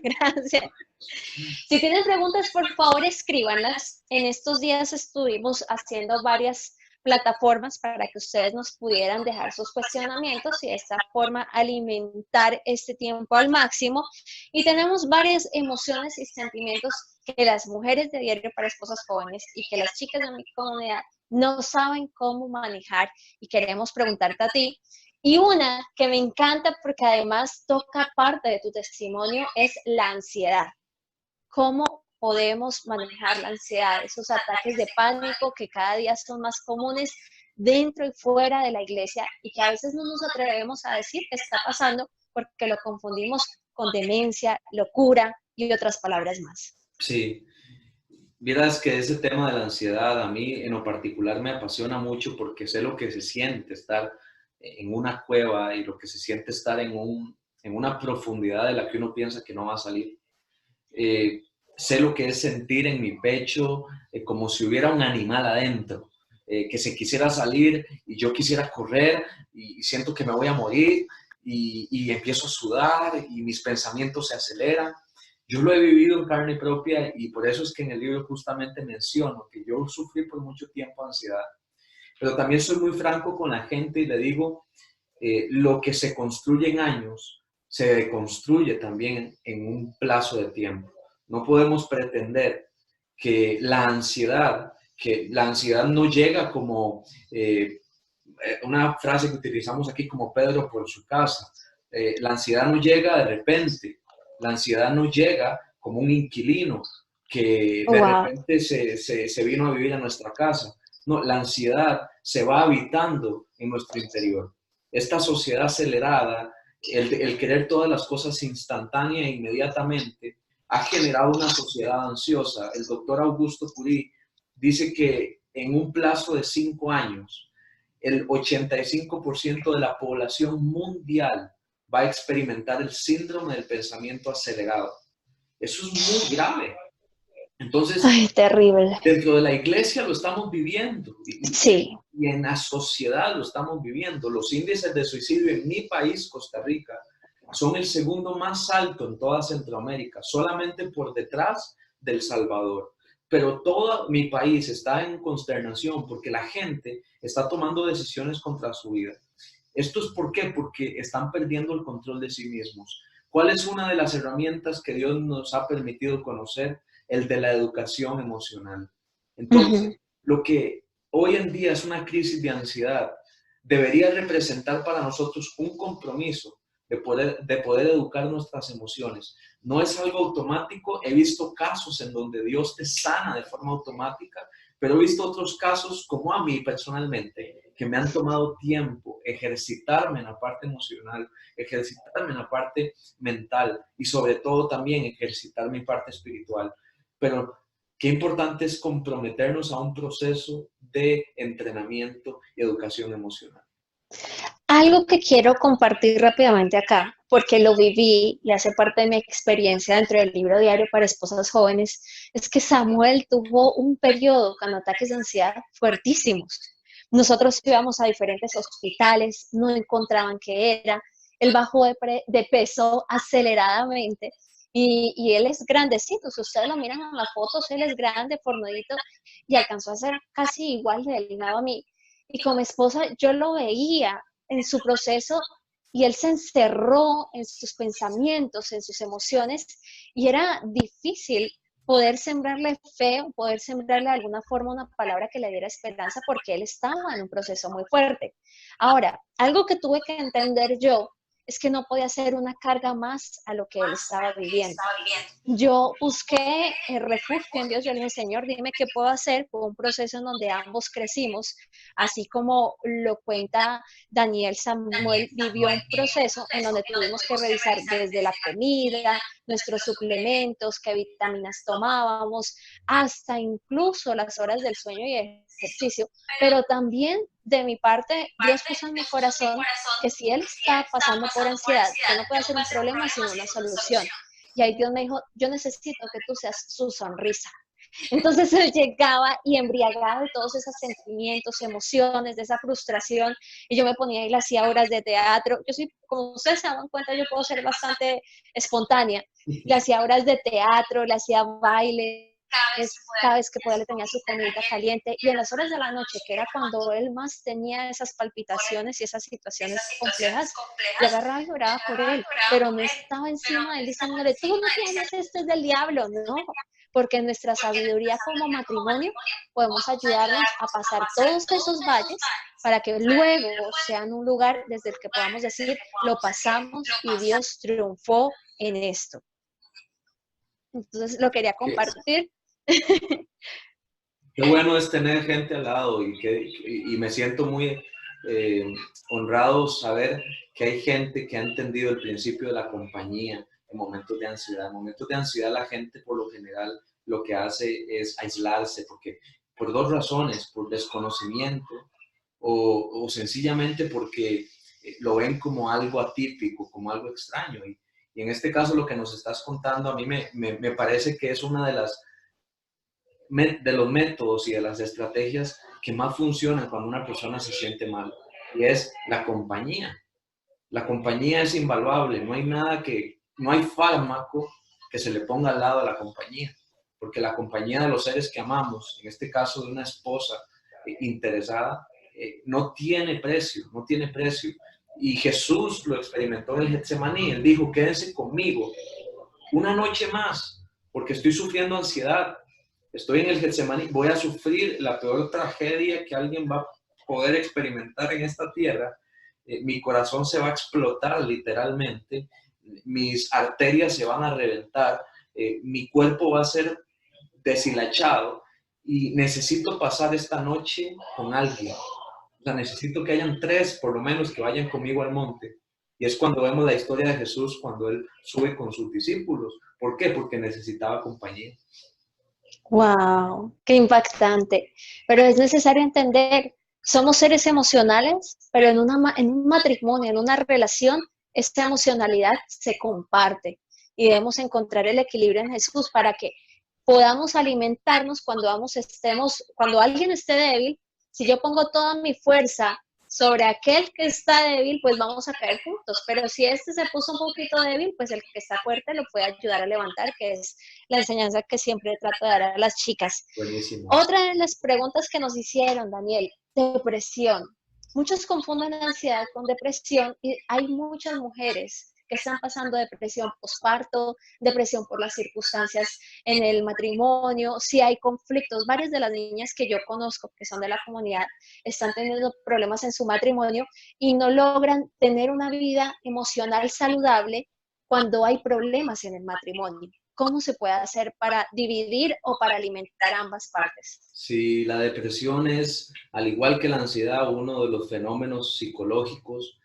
gracias. Si tienen preguntas, por favor, escríbanlas. En estos días estuvimos haciendo varias plataformas para que ustedes nos pudieran dejar sus cuestionamientos y de esta forma alimentar este tiempo al máximo. Y tenemos varias emociones y sentimientos que las mujeres de Diario para Esposas Jóvenes y que las chicas de mi comunidad no saben cómo manejar y queremos preguntarte a ti. Y una que me encanta porque además toca parte de tu testimonio es la ansiedad. ¿Cómo podemos manejar la ansiedad, esos ataques de pánico que cada día son más comunes dentro y fuera de la iglesia y que a veces no nos atrevemos a decir qué está pasando porque lo confundimos con demencia, locura y otras palabras más? Sí, vieras que ese tema de la ansiedad a mí en lo particular me apasiona mucho porque sé lo que se siente estar en una cueva y lo que se siente estar en una profundidad de la que uno piensa que no va a salir. Sé lo que es sentir en mi pecho como si hubiera un animal adentro, que se quisiera salir y yo quisiera correr y siento que me voy a morir y empiezo a sudar y mis pensamientos se aceleran. Yo lo he vivido en carne propia y por eso es que en el libro justamente menciono que yo sufrí por mucho tiempo ansiedad, pero también soy muy franco con la gente y le digo, lo que se construye en años se deconstruye también en un plazo de tiempo. No podemos pretender que la ansiedad no llega como una frase que utilizamos aquí como Pedro por su casa. La ansiedad no llega de repente, la ansiedad no llega como un inquilino que Oh, de wow. repente se vino a vivir a nuestra casa. No, la ansiedad se va habitando en nuestro interior. Esta sociedad acelerada, el querer todas las cosas instantánea e inmediatamente, ha generado una sociedad ansiosa. El doctor Augusto Curie dice que en un plazo de 5 años, el 85% de la población mundial va a experimentar el síndrome del pensamiento acelerado. Eso es muy grave. Entonces, Ay, terrible. dentro de la iglesia lo estamos viviendo Sí. y en la sociedad lo estamos viviendo. Los índices de suicidio en mi país, Costa Rica, son el segundo más alto en toda Centroamérica, solamente por detrás del Salvador. Pero todo mi país está en consternación porque la gente está tomando decisiones contra su vida. ¿Esto es por qué? Porque están perdiendo el control de sí mismos. ¿Cuál es una de las herramientas que Dios nos ha permitido conocer? El de la educación emocional. Ujú. Entonces, lo que hoy en día es una crisis de ansiedad debería representar para nosotros un compromiso de poder educar nuestras emociones. No es algo automático. He visto casos en donde Dios te sana de forma automática, pero he visto otros casos, como a mí personalmente, que me han tomado tiempo ejercitarme en la parte emocional, ejercitarme en la parte mental y sobre todo también ejercitar mi parte espiritual. Pero qué importante es comprometernos a un proceso de entrenamiento y educación emocional. Algo que quiero compartir rápidamente acá, porque lo viví y hace parte de mi experiencia dentro del libro diario para esposas jóvenes, es que Samuel tuvo un periodo con ataques de ansiedad fuertísimos. Nosotros íbamos a diferentes hospitales, no encontraban qué era, él bajó de peso aceleradamente y él es grandecito, si ustedes lo miran en las fotos, él es grande, fornudito y alcanzó a ser casi igual de delgado a mí. Y como esposa yo lo veía en su proceso y él se encerró en sus pensamientos, en sus emociones y era difícil poder sembrarle fe, poder sembrarle de alguna forma una palabra que le diera esperanza porque él estaba en un proceso muy fuerte. Ahora, algo que tuve que entender yo es que no podía ser una carga más a lo que él estaba viviendo. Yo busqué el refugio en Dios, yo le dije, Señor, dime qué puedo hacer. Fue un proceso en donde ambos crecimos, así como lo cuenta Daniel. Samuel vivió un proceso en donde tuvimos que revisar desde la comida, nuestros suplementos, qué vitaminas tomábamos, hasta incluso las horas del sueño y ejercicio, pero también de mi parte, Dios puso en mi corazón que si él está pasando por ansiedad, que no puede ser un problema, sino una solución. Y ahí Dios me dijo, yo necesito que tú seas su sonrisa. Entonces él llegaba y embriagado de todos esos sentimientos, emociones, de esa frustración, y yo me ponía y le hacía obras de teatro. Yo soy, como ustedes se dan cuenta, yo puedo ser bastante espontánea. Le hacía obras de teatro, le hacía baile, cada vez que podía le tenía su comida caliente y en las horas de la noche, que era cuando él más tenía esas palpitaciones y esas situaciones complejas, yo agarraba y lloraba por él, pero no estaba encima de él diciéndole, tú no tienes, esto es del diablo, no, porque en nuestra sabiduría como matrimonio podemos ayudarnos a pasar todos esos valles para que luego sean un lugar desde el que podamos decir, lo pasamos y Dios triunfó en esto. Entonces lo quería Qué, compartir. qué bueno es tener gente al lado y me siento muy eh, honrado saber que hay gente que ha entendido el principio de la compañía en momentos de ansiedad. En momentos de ansiedad la gente por lo general lo que hace es aislarse porque por dos razones, por desconocimiento o sencillamente porque lo ven como algo atípico, como algo extraño. Y en este caso lo que nos estás contando a mí me parece que es una de los métodos y de las estrategias que más funcionan cuando una persona se siente mal, y es la compañía. La compañía es invaluable, no hay fármaco que se le ponga al lado a la compañía, porque la compañía de los seres que amamos, en este caso de una esposa interesada, no tiene precio, no tiene precio. Y Jesús lo experimentó en el Getsemaní, él dijo, quédense conmigo una noche más, porque estoy sufriendo ansiedad, estoy en el Getsemaní, voy a sufrir la peor tragedia que alguien va a poder experimentar en esta tierra, mi corazón se va a explotar literalmente, mis arterias se van a reventar, mi cuerpo va a ser deshilachado y necesito pasar esta noche con alguien. O sea, necesito que hayan 3 por lo menos que vayan conmigo al monte. Y es cuando vemos la historia de Jesús, cuando Él sube con sus discípulos. ¿Por qué? Porque necesitaba compañía. Wow, qué impactante. Pero es necesario entender, somos seres emocionales, pero en un matrimonio, en una relación, esta emocionalidad se comparte y debemos encontrar el equilibrio en Jesús para que podamos alimentarnos cuando alguien esté débil. Si yo pongo toda mi fuerza sobre aquel que está débil, pues vamos a caer juntos. Pero si este se puso un poquito débil, pues el que está fuerte lo puede ayudar a levantar, que es la enseñanza que siempre trato de dar a las chicas. Buenísimo. Otra de las preguntas que nos hicieron, Daniel, depresión. Muchos confunden ansiedad con depresión y hay muchas mujeres que están pasando depresión postparto, depresión por las circunstancias en el matrimonio, si hay conflictos. Varias de las niñas que yo conozco, que son de la comunidad, están teniendo problemas en su matrimonio y no logran tener una vida emocional saludable cuando hay problemas en el matrimonio. ¿Cómo se puede hacer para dividir o para alimentar ambas partes? Sí, la depresión es, al igual que la ansiedad, uno de los fenómenos psicológicos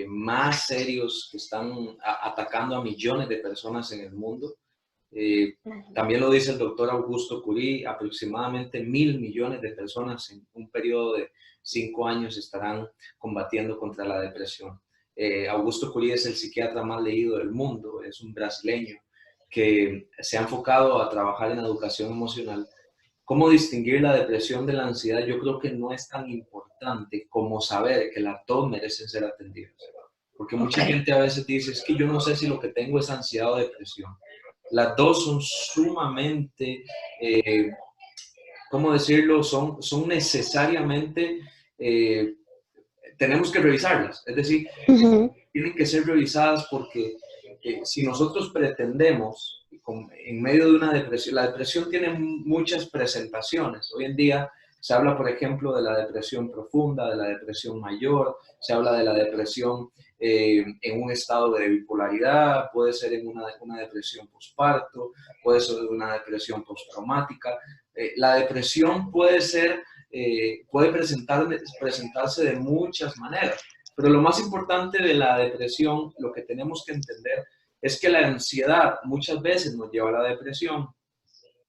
más serios que están atacando a millones de personas en el mundo. También lo dice el doctor Augusto Curie, aproximadamente 1.000 millones de personas en un periodo de 5 años estarán combatiendo contra la depresión. Augusto Curie es el psiquiatra más leído del mundo, es un brasileño que se ha enfocado a trabajar en educación emocional. ¿Cómo distinguir la depresión de la ansiedad? Yo creo que no es tan importante como saber que las dos merecen ser atendidas. Porque mucha gente a veces dice, es que yo no sé si lo que tengo es ansiedad o depresión. Las dos son sumamente, ¿cómo decirlo? Son necesariamente, tenemos que revisarlas. Es decir, tienen que ser revisadas porque si nosotros pretendemos, en medio de una depresión, la depresión tiene muchas presentaciones. Hoy en día se habla, por ejemplo, de la depresión profunda, de la depresión mayor, se habla de la depresión en un estado de bipolaridad, puede ser en una depresión postparto, puede ser una depresión postraumática. La depresión puede ser, puede presentarse de muchas maneras, pero lo más importante de la depresión, lo que tenemos que entender, es que la ansiedad muchas veces nos lleva a la depresión.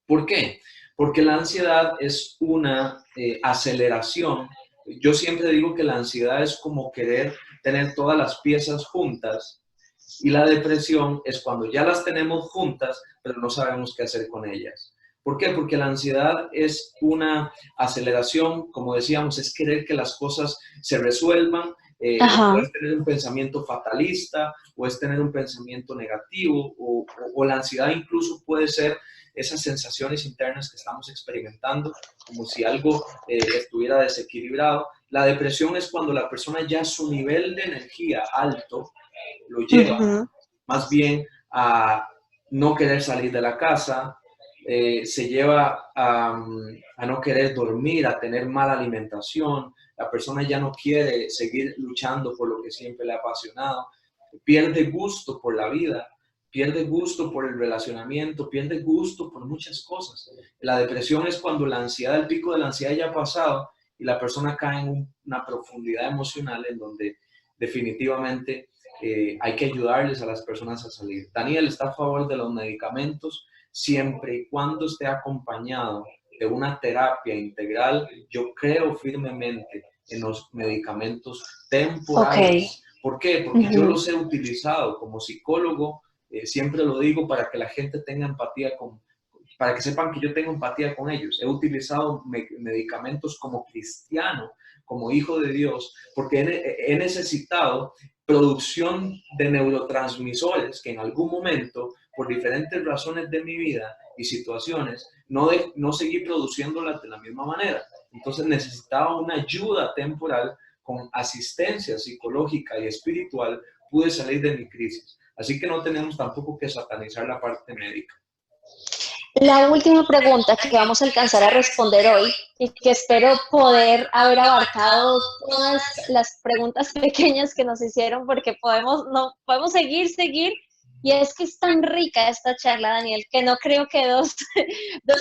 ¿Por qué? Porque la ansiedad es una aceleración. Yo siempre digo que la ansiedad es como querer tener todas las piezas juntas y la depresión es cuando ya las tenemos juntas, pero no sabemos qué hacer con ellas. ¿Por qué? Porque la ansiedad es una aceleración, como decíamos, es querer que las cosas se resuelvan. Puedes tener un pensamiento fatalista, puedes tener un pensamiento negativo o la ansiedad incluso puede ser esas sensaciones internas que estamos experimentando, como si algo estuviera desequilibrado. La depresión es cuando la persona ya su nivel de energía alto lo lleva más bien a no querer salir de la casa, se lleva a no querer dormir, a tener mala alimentación, la persona ya no quiere seguir luchando por lo que siempre le ha apasionado, pierde gusto por la vida, pierde gusto por el relacionamiento, pierde gusto por muchas cosas. La depresión es cuando la ansiedad, el pico de la ansiedad ya ha pasado y la persona cae en una profundidad emocional en donde definitivamente hay que ayudarles a las personas a salir. Daniel está a favor de los medicamentos siempre y cuando esté acompañado de una terapia integral. Yo creo firmemente en los medicamentos temporales. ¿Por qué? Porque yo los he utilizado como psicólogo, siempre lo digo para que la gente tenga empatía para que sepan que yo tengo empatía con ellos. He utilizado medicamentos como cristiano, como hijo de Dios, porque he necesitado producción de neurotransmisores que en algún momento, por diferentes razones de mi vida y situaciones, no seguí produciéndolas de la misma manera. Entonces necesitaba una ayuda temporal con asistencia psicológica y espiritual, pude salir de mi crisis. Así que no tenemos tampoco que satanizar la parte médica. La última pregunta que vamos a alcanzar a responder hoy y que espero poder haber abarcado todas las preguntas pequeñas que nos hicieron porque podemos seguir Y es que es tan rica esta charla, Daniel, que no creo que dos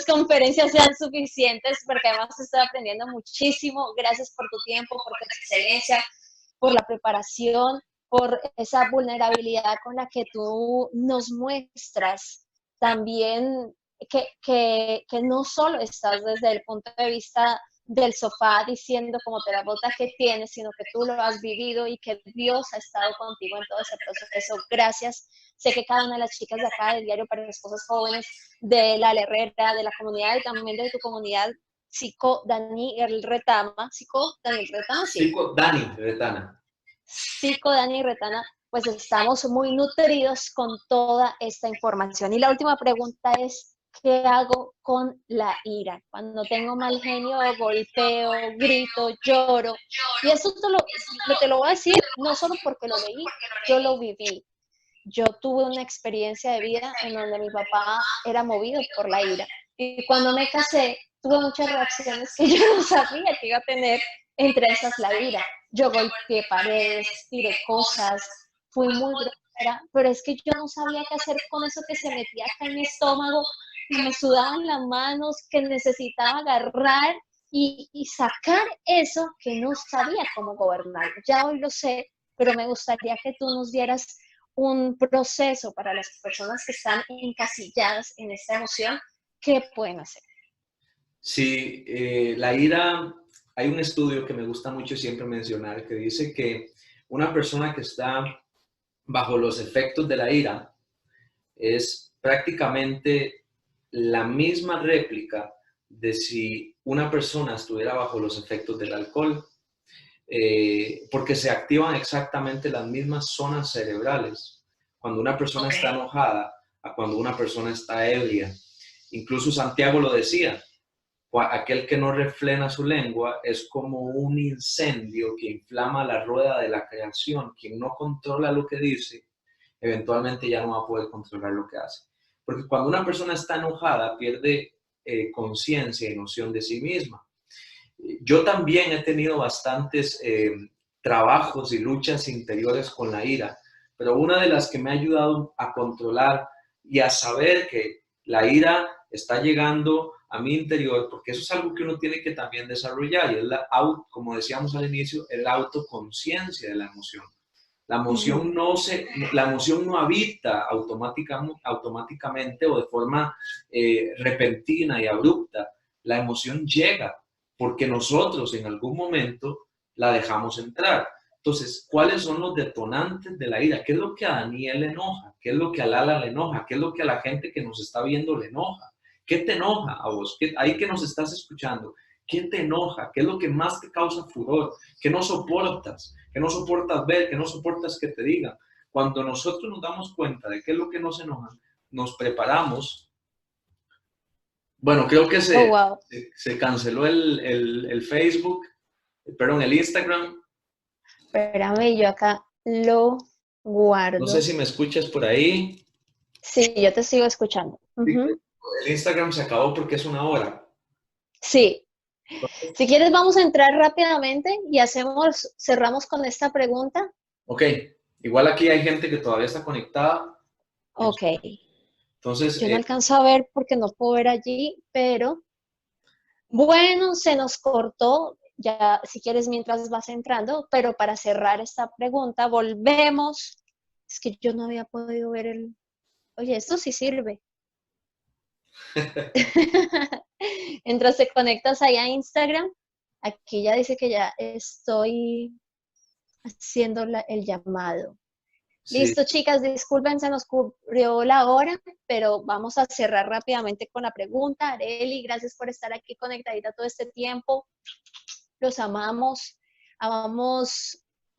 conferencias sean suficientes, porque además estoy aprendiendo muchísimo. Gracias por tu tiempo, por tu excelencia, por la preparación, por esa vulnerabilidad con la que tú nos muestras. También que no solo estás desde el punto de vista del sofá diciendo como terapeuta que tienes, sino que tú lo has vivido y que Dios ha estado contigo en todo ese proceso. Gracias. Sé que cada una de las chicas de acá del Diario para Esposas Jóvenes, de la Herrera, de la comunidad y también de tu comunidad, Psico Daniel Retama, Psico Daniel Retama, sí. Psico Dani Retana. Psico Dani Retana, pues estamos muy nutridos con toda esta información. Y la última pregunta es, ¿qué hago con la ira? Cuando tengo mal genio, golpeo, grito, lloro. Y eso te lo voy a decir no solo porque lo leí, yo lo viví. Yo tuve una experiencia de vida en donde mi papá era movido por la ira. Y cuando me casé, tuve muchas reacciones que yo no sabía que iba a tener, entre esas la ira. Yo golpeé paredes, tiré cosas, fui muy grosera, pero es que yo no sabía qué hacer con eso que se metía acá en mi estómago, que me sudaban las manos, que necesitaba agarrar y sacar eso que no sabía cómo gobernar. Ya hoy lo sé, pero me gustaría que tú nos dieras un proceso para las personas que están encasilladas en esta emoción, ¿qué pueden hacer? Sí, la ira, hay un estudio que me gusta mucho siempre mencionar que dice que una persona que está bajo los efectos de la ira es prácticamente la misma réplica de si una persona estuviera bajo los efectos del alcohol, porque se activan exactamente las mismas zonas cerebrales cuando una persona está enojada a cuando una persona está ebria. Incluso Santiago lo decía, aquel que no refrena su lengua es como un incendio que inflama la rueda de la creación. Quien no controla lo que dice, eventualmente ya no va a poder controlar lo que hace. Porque cuando una persona está enojada, pierde conciencia y noción de sí misma. Yo también he tenido bastantes trabajos y luchas interiores con la ira, pero una de las que me ha ayudado a controlar y a saber que la ira está llegando a mi interior, porque eso es algo que uno tiene que también desarrollar, y es como decíamos al inicio, es la autoconciencia de la emoción. La emoción no habita automáticamente o de forma repentina y abrupta. La emoción llega porque nosotros en algún momento la dejamos entrar. Entonces, ¿cuáles son los detonantes de la ira? ¿Qué es lo que a Daniel le enoja? ¿Qué es lo que a Lala le enoja? ¿Qué es lo que a la gente que nos está viendo le enoja? ¿Qué te enoja a vos? Ahí que nos estás escuchando, ¿qué te enoja? ¿Qué es lo que más te causa furor? ¿Qué no soportas? ¿Qué no soportas ver? ¿Qué no soportas que te digan? Cuando nosotros nos damos cuenta de qué es lo que nos enoja, nos preparamos. Bueno, creo que se canceló el Facebook, perdón, el Instagram. Espérame, yo acá lo guardo. No sé si me escuchas por ahí. Sí, yo te sigo escuchando. El Instagram se acabó porque es 1 hora. Sí. Si quieres, vamos a entrar rápidamente y cerramos con esta pregunta. Ok. Igual aquí hay gente que todavía está conectada. Ok. Entonces, yo no alcanzo a ver porque no puedo ver allí, pero bueno, se nos cortó. Ya, si quieres, mientras vas entrando, pero para cerrar esta pregunta, volvemos. Es que yo no había podido ver el... Oye, esto sí sirve. Mientras te conectas ahí a Instagram, aquí ya dice que ya estoy haciendo el llamado. Sí. Listo, chicas, disculpen, se nos cubrió la hora, pero vamos a cerrar rápidamente con la pregunta. Areli, gracias por estar aquí conectadita todo este tiempo. Los amamos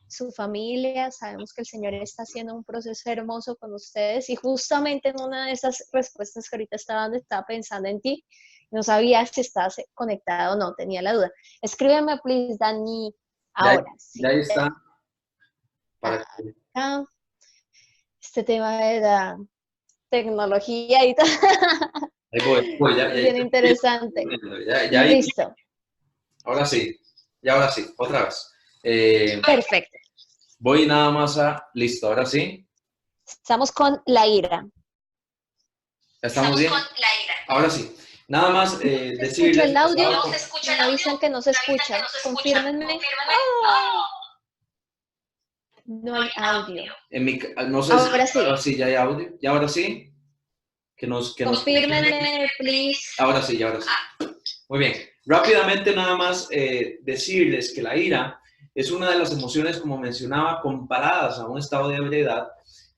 su familia, sabemos que el Señor está haciendo un proceso hermoso con ustedes y justamente en una de esas respuestas que ahorita estaba pensando en ti, no sabía si estás conectado o no, tenía la duda. Escríbeme, please, Dani, ahora. Ya ahí está. Para que... Este tema de la tecnología y tal. Ahí voy, ya, bien interesante. Ya listo. Ahora sí, otra vez. Perfecto. Voy nada más a, listo, ahora sí. Estamos con la ira. ¿Estamos bien? Ahora sí. Nada más ¿Se escucha decirles... el audio? Me avisan que no se escucha. Confírmenme. ¡Oh! No hay audio. No sé Ahora sí. ahora sí ya hay audio. ¿Y ahora sí? Confírmenme, please. Ahora sí, ahora sí. Muy bien. Rápidamente nada más decirles que la ira es una de las emociones, como mencionaba, comparadas a un estado de ebriedad,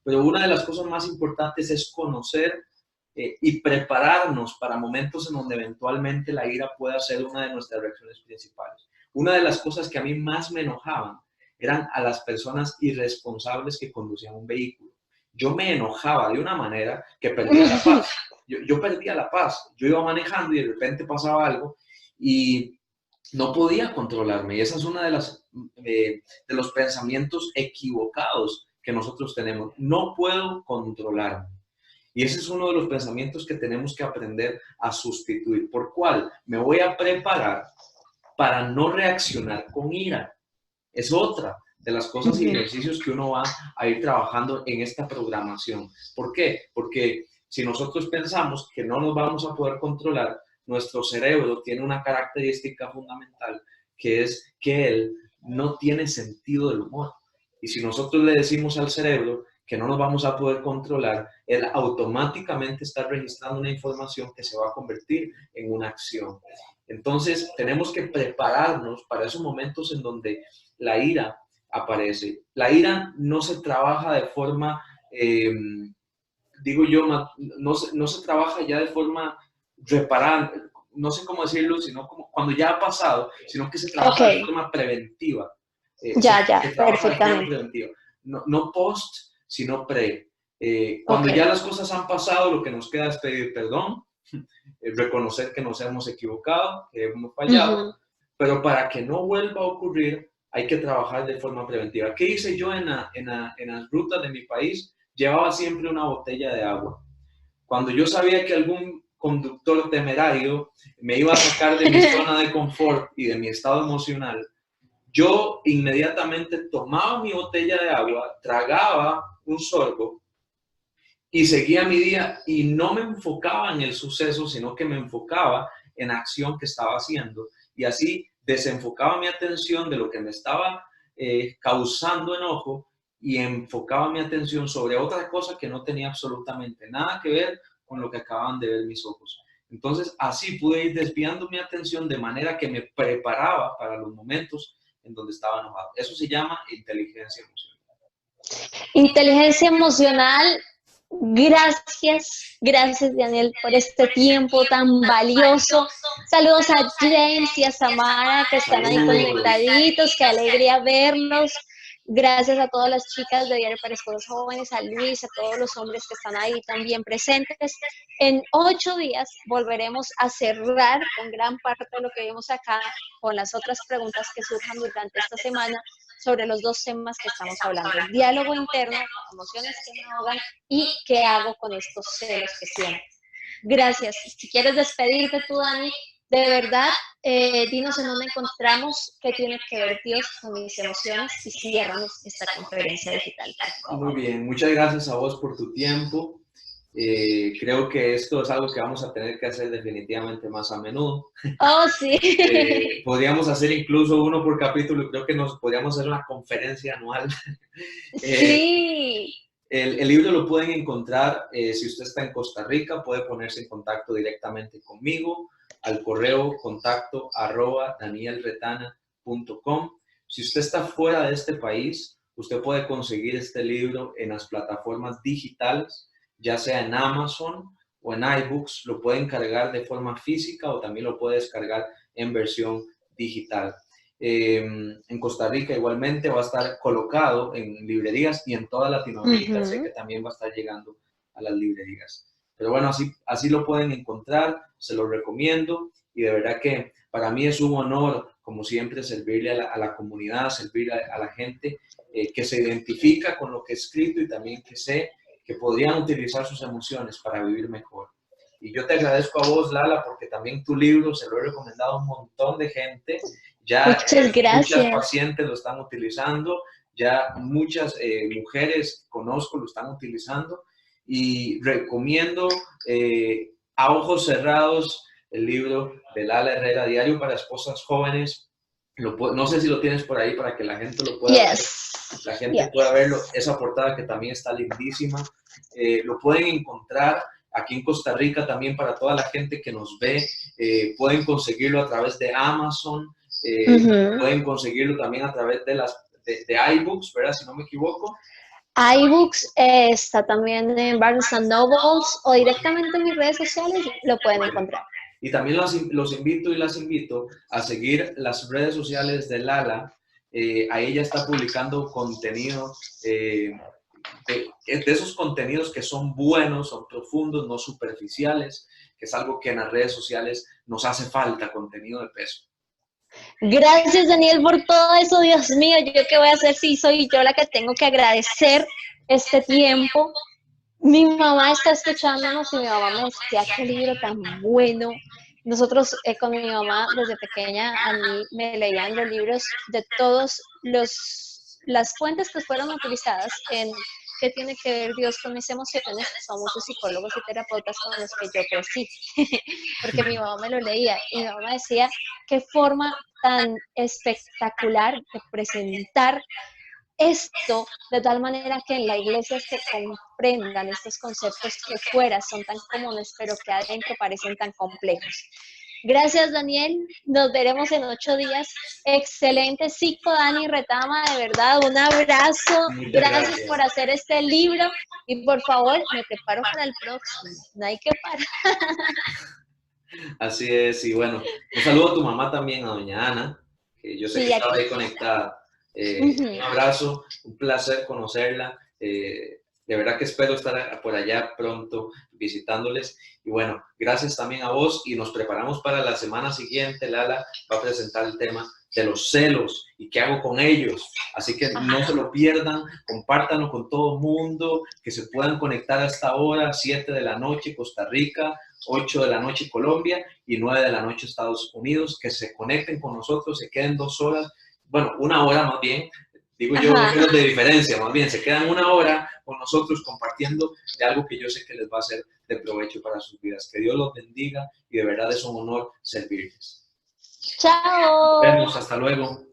pero una de las cosas más importantes es conocer y prepararnos para momentos en donde eventualmente la ira pueda ser una de nuestras reacciones principales. Una de las cosas que a mí más me enojaban eran a las personas irresponsables que conducían un vehículo. Yo me enojaba de una manera que perdía la paz. Yo perdía la paz. Yo iba manejando y de repente pasaba algo y no podía controlarme. Y esa es una de los pensamientos equivocados que nosotros tenemos. No puedo controlarme. Y ese es uno de los pensamientos que tenemos que aprender a sustituir. ¿Por cuál? Me voy a preparar para no reaccionar con ira. Es otra de las cosas y ejercicios que uno va a ir trabajando en esta programación. ¿Por qué? Porque si nosotros pensamos que no nos vamos a poder controlar, nuestro cerebro tiene una característica fundamental que es que él no tiene sentido del humor. Y si nosotros le decimos al cerebro que no nos vamos a poder controlar, él automáticamente está registrando una información que se va a convertir en una acción. Entonces, tenemos que prepararnos para esos momentos en donde la ira aparece. La ira no se trabaja de forma, digo yo, no se trabaja ya de forma reparada, no sé cómo decirlo, sino como cuando ya ha pasado, sino que se trabaja de forma preventiva. Ya, se trabaja de forma perfectamente. preventiva. No post, sino pre. Cuando ya las cosas han pasado, lo que nos queda es pedir perdón, reconocer que nos hemos equivocado, que hemos fallado, pero para que no vuelva a ocurrir, hay que trabajar de forma preventiva. ¿Qué hice yo en las rutas de mi país? Llevaba siempre una botella de agua. Cuando yo sabía que algún conductor temerario me iba a sacar de mi zona de confort y de mi estado emocional, yo inmediatamente tomaba mi botella de agua, tragaba un sorbo y seguía mi día y no me enfocaba en el suceso, sino que me enfocaba en la acción que estaba haciendo. Y así desenfocaba mi atención de lo que me estaba causando enojo y enfocaba mi atención sobre otra cosa que no tenía absolutamente nada que ver con lo que acaban de ver mis ojos. Entonces, así pude ir desviando mi atención de manera que me preparaba para los momentos en donde estaba enojado. Eso se llama inteligencia emocional. Inteligencia emocional. Gracias Daniel por este tiempo tan valioso. Saludos a James y a Samara que están ahí conectaditos, qué alegría verlos. Gracias a todas las chicas de Diario para Esposos Jóvenes, a Luis, a todos los hombres que están ahí también presentes. En 8 días volveremos a cerrar con gran parte de lo que vimos acá, con las otras preguntas que surjan durante esta semana sobre los 2 temas que estamos hablando: el diálogo interno, emociones que me ahogan, y qué hago con estos celos que siento. Gracias. Si quieres despedirte tú, Dani, de verdad, dinos en dónde encontramos, qué tiene que ver Dios con mis emociones, y ciérranos esta conferencia digital. Muy bien, muchas gracias a vos por tu tiempo. Creo que esto es algo que vamos a tener que hacer definitivamente más a menudo. Oh, sí. Podríamos hacer incluso uno por capítulo, creo que nos podríamos hacer una conferencia anual. Sí. El libro lo pueden encontrar, si usted está en Costa Rica, puede ponerse en contacto directamente conmigo al correo contacto@danielretana.com. Si usted está fuera de este país, usted puede conseguir este libro en las plataformas digitales, ya sea en Amazon o en iBooks. Lo pueden cargar de forma física o también lo puede descargar en versión digital. En Costa Rica igualmente va a estar colocado en librerías y en toda Latinoamérica. Sé que también va a estar llegando a las librerías. Pero bueno, así lo pueden encontrar, se lo recomiendo y de verdad que para mí es un honor, como siempre, servirle a la comunidad, servir a la gente que se identifica con lo que he escrito y también que sé que podrían utilizar sus emociones para vivir mejor. Y yo te agradezco a vos, Lala, porque también tu libro se lo he recomendado a un montón de gente. Ya muchas gracias. Muchas pacientes lo están utilizando. ya muchas mujeres que conozco lo están utilizando y recomiendo a ojos cerrados el libro de Lala Herrera, Diario para Esposas Jóvenes. No sé si lo tienes por ahí para que la gente lo pueda ver. La gente pueda verlo. Esa portada que también está lindísima. Lo pueden encontrar aquí en Costa Rica también para toda la gente que nos ve. Pueden conseguirlo a través de Amazon. Pueden conseguirlo también a través de iBooks, ¿verdad? Si no me equivoco. iBooks está también en Barnes & Nobles o directamente en mis redes sociales lo pueden encontrar. Y también los invito y las invito a seguir las redes sociales de Lala. Ahí ella está publicando contenido, de esos contenidos que son buenos, son profundos, no superficiales, que es algo que en las redes sociales nos hace falta, contenido de peso. Gracias, Daniel, por todo eso. Dios mío, ¿yo qué voy a hacer si soy yo la que tengo que agradecer este tiempo? Mi mamá está escuchándonos y mi mamá me decía, qué libro tan bueno. Nosotros con mi mamá desde pequeña a mí me leían los libros de todos las fuentes que fueron utilizadas en qué tiene que ver Dios con mis emociones. Son muchos psicólogos y terapeutas con los que yo crecí, porque mi mamá me lo leía y mi mamá decía, qué forma tan espectacular de presentar esto de tal manera que en la iglesia se comprendan estos conceptos que fuera son tan comunes, pero que adentro parecen tan complejos. Gracias, Daniel. Nos veremos en 8 días. Excelente psico, Dani Retama, de verdad, un abrazo. Gracias por hacer este libro y por favor, me preparo para el próximo. No hay que parar. Así es, y bueno, un saludo a tu mamá también, a doña Ana, que yo sé que estaba ahí conectada. Un abrazo, un placer conocerla. De verdad que espero estar por allá pronto visitándoles. Y bueno, gracias también a vos y nos preparamos para la semana siguiente. Lala va a presentar el tema de los celos y qué hago con ellos. Así que no se lo pierdan, compártanlo con todo el mundo, que se puedan conectar a esta hora, 7 de la noche Costa Rica, 8 de la noche Colombia y 9 de la noche Estados Unidos, que se conecten con nosotros, se queden 2 horas. Bueno, 1 hora más bien, digo yo, menos de diferencia, más bien, se quedan 1 hora con nosotros compartiendo de algo que yo sé que les va a ser de provecho para sus vidas. Que Dios los bendiga y de verdad es un honor servirles. Chao. Nos vemos, hasta luego.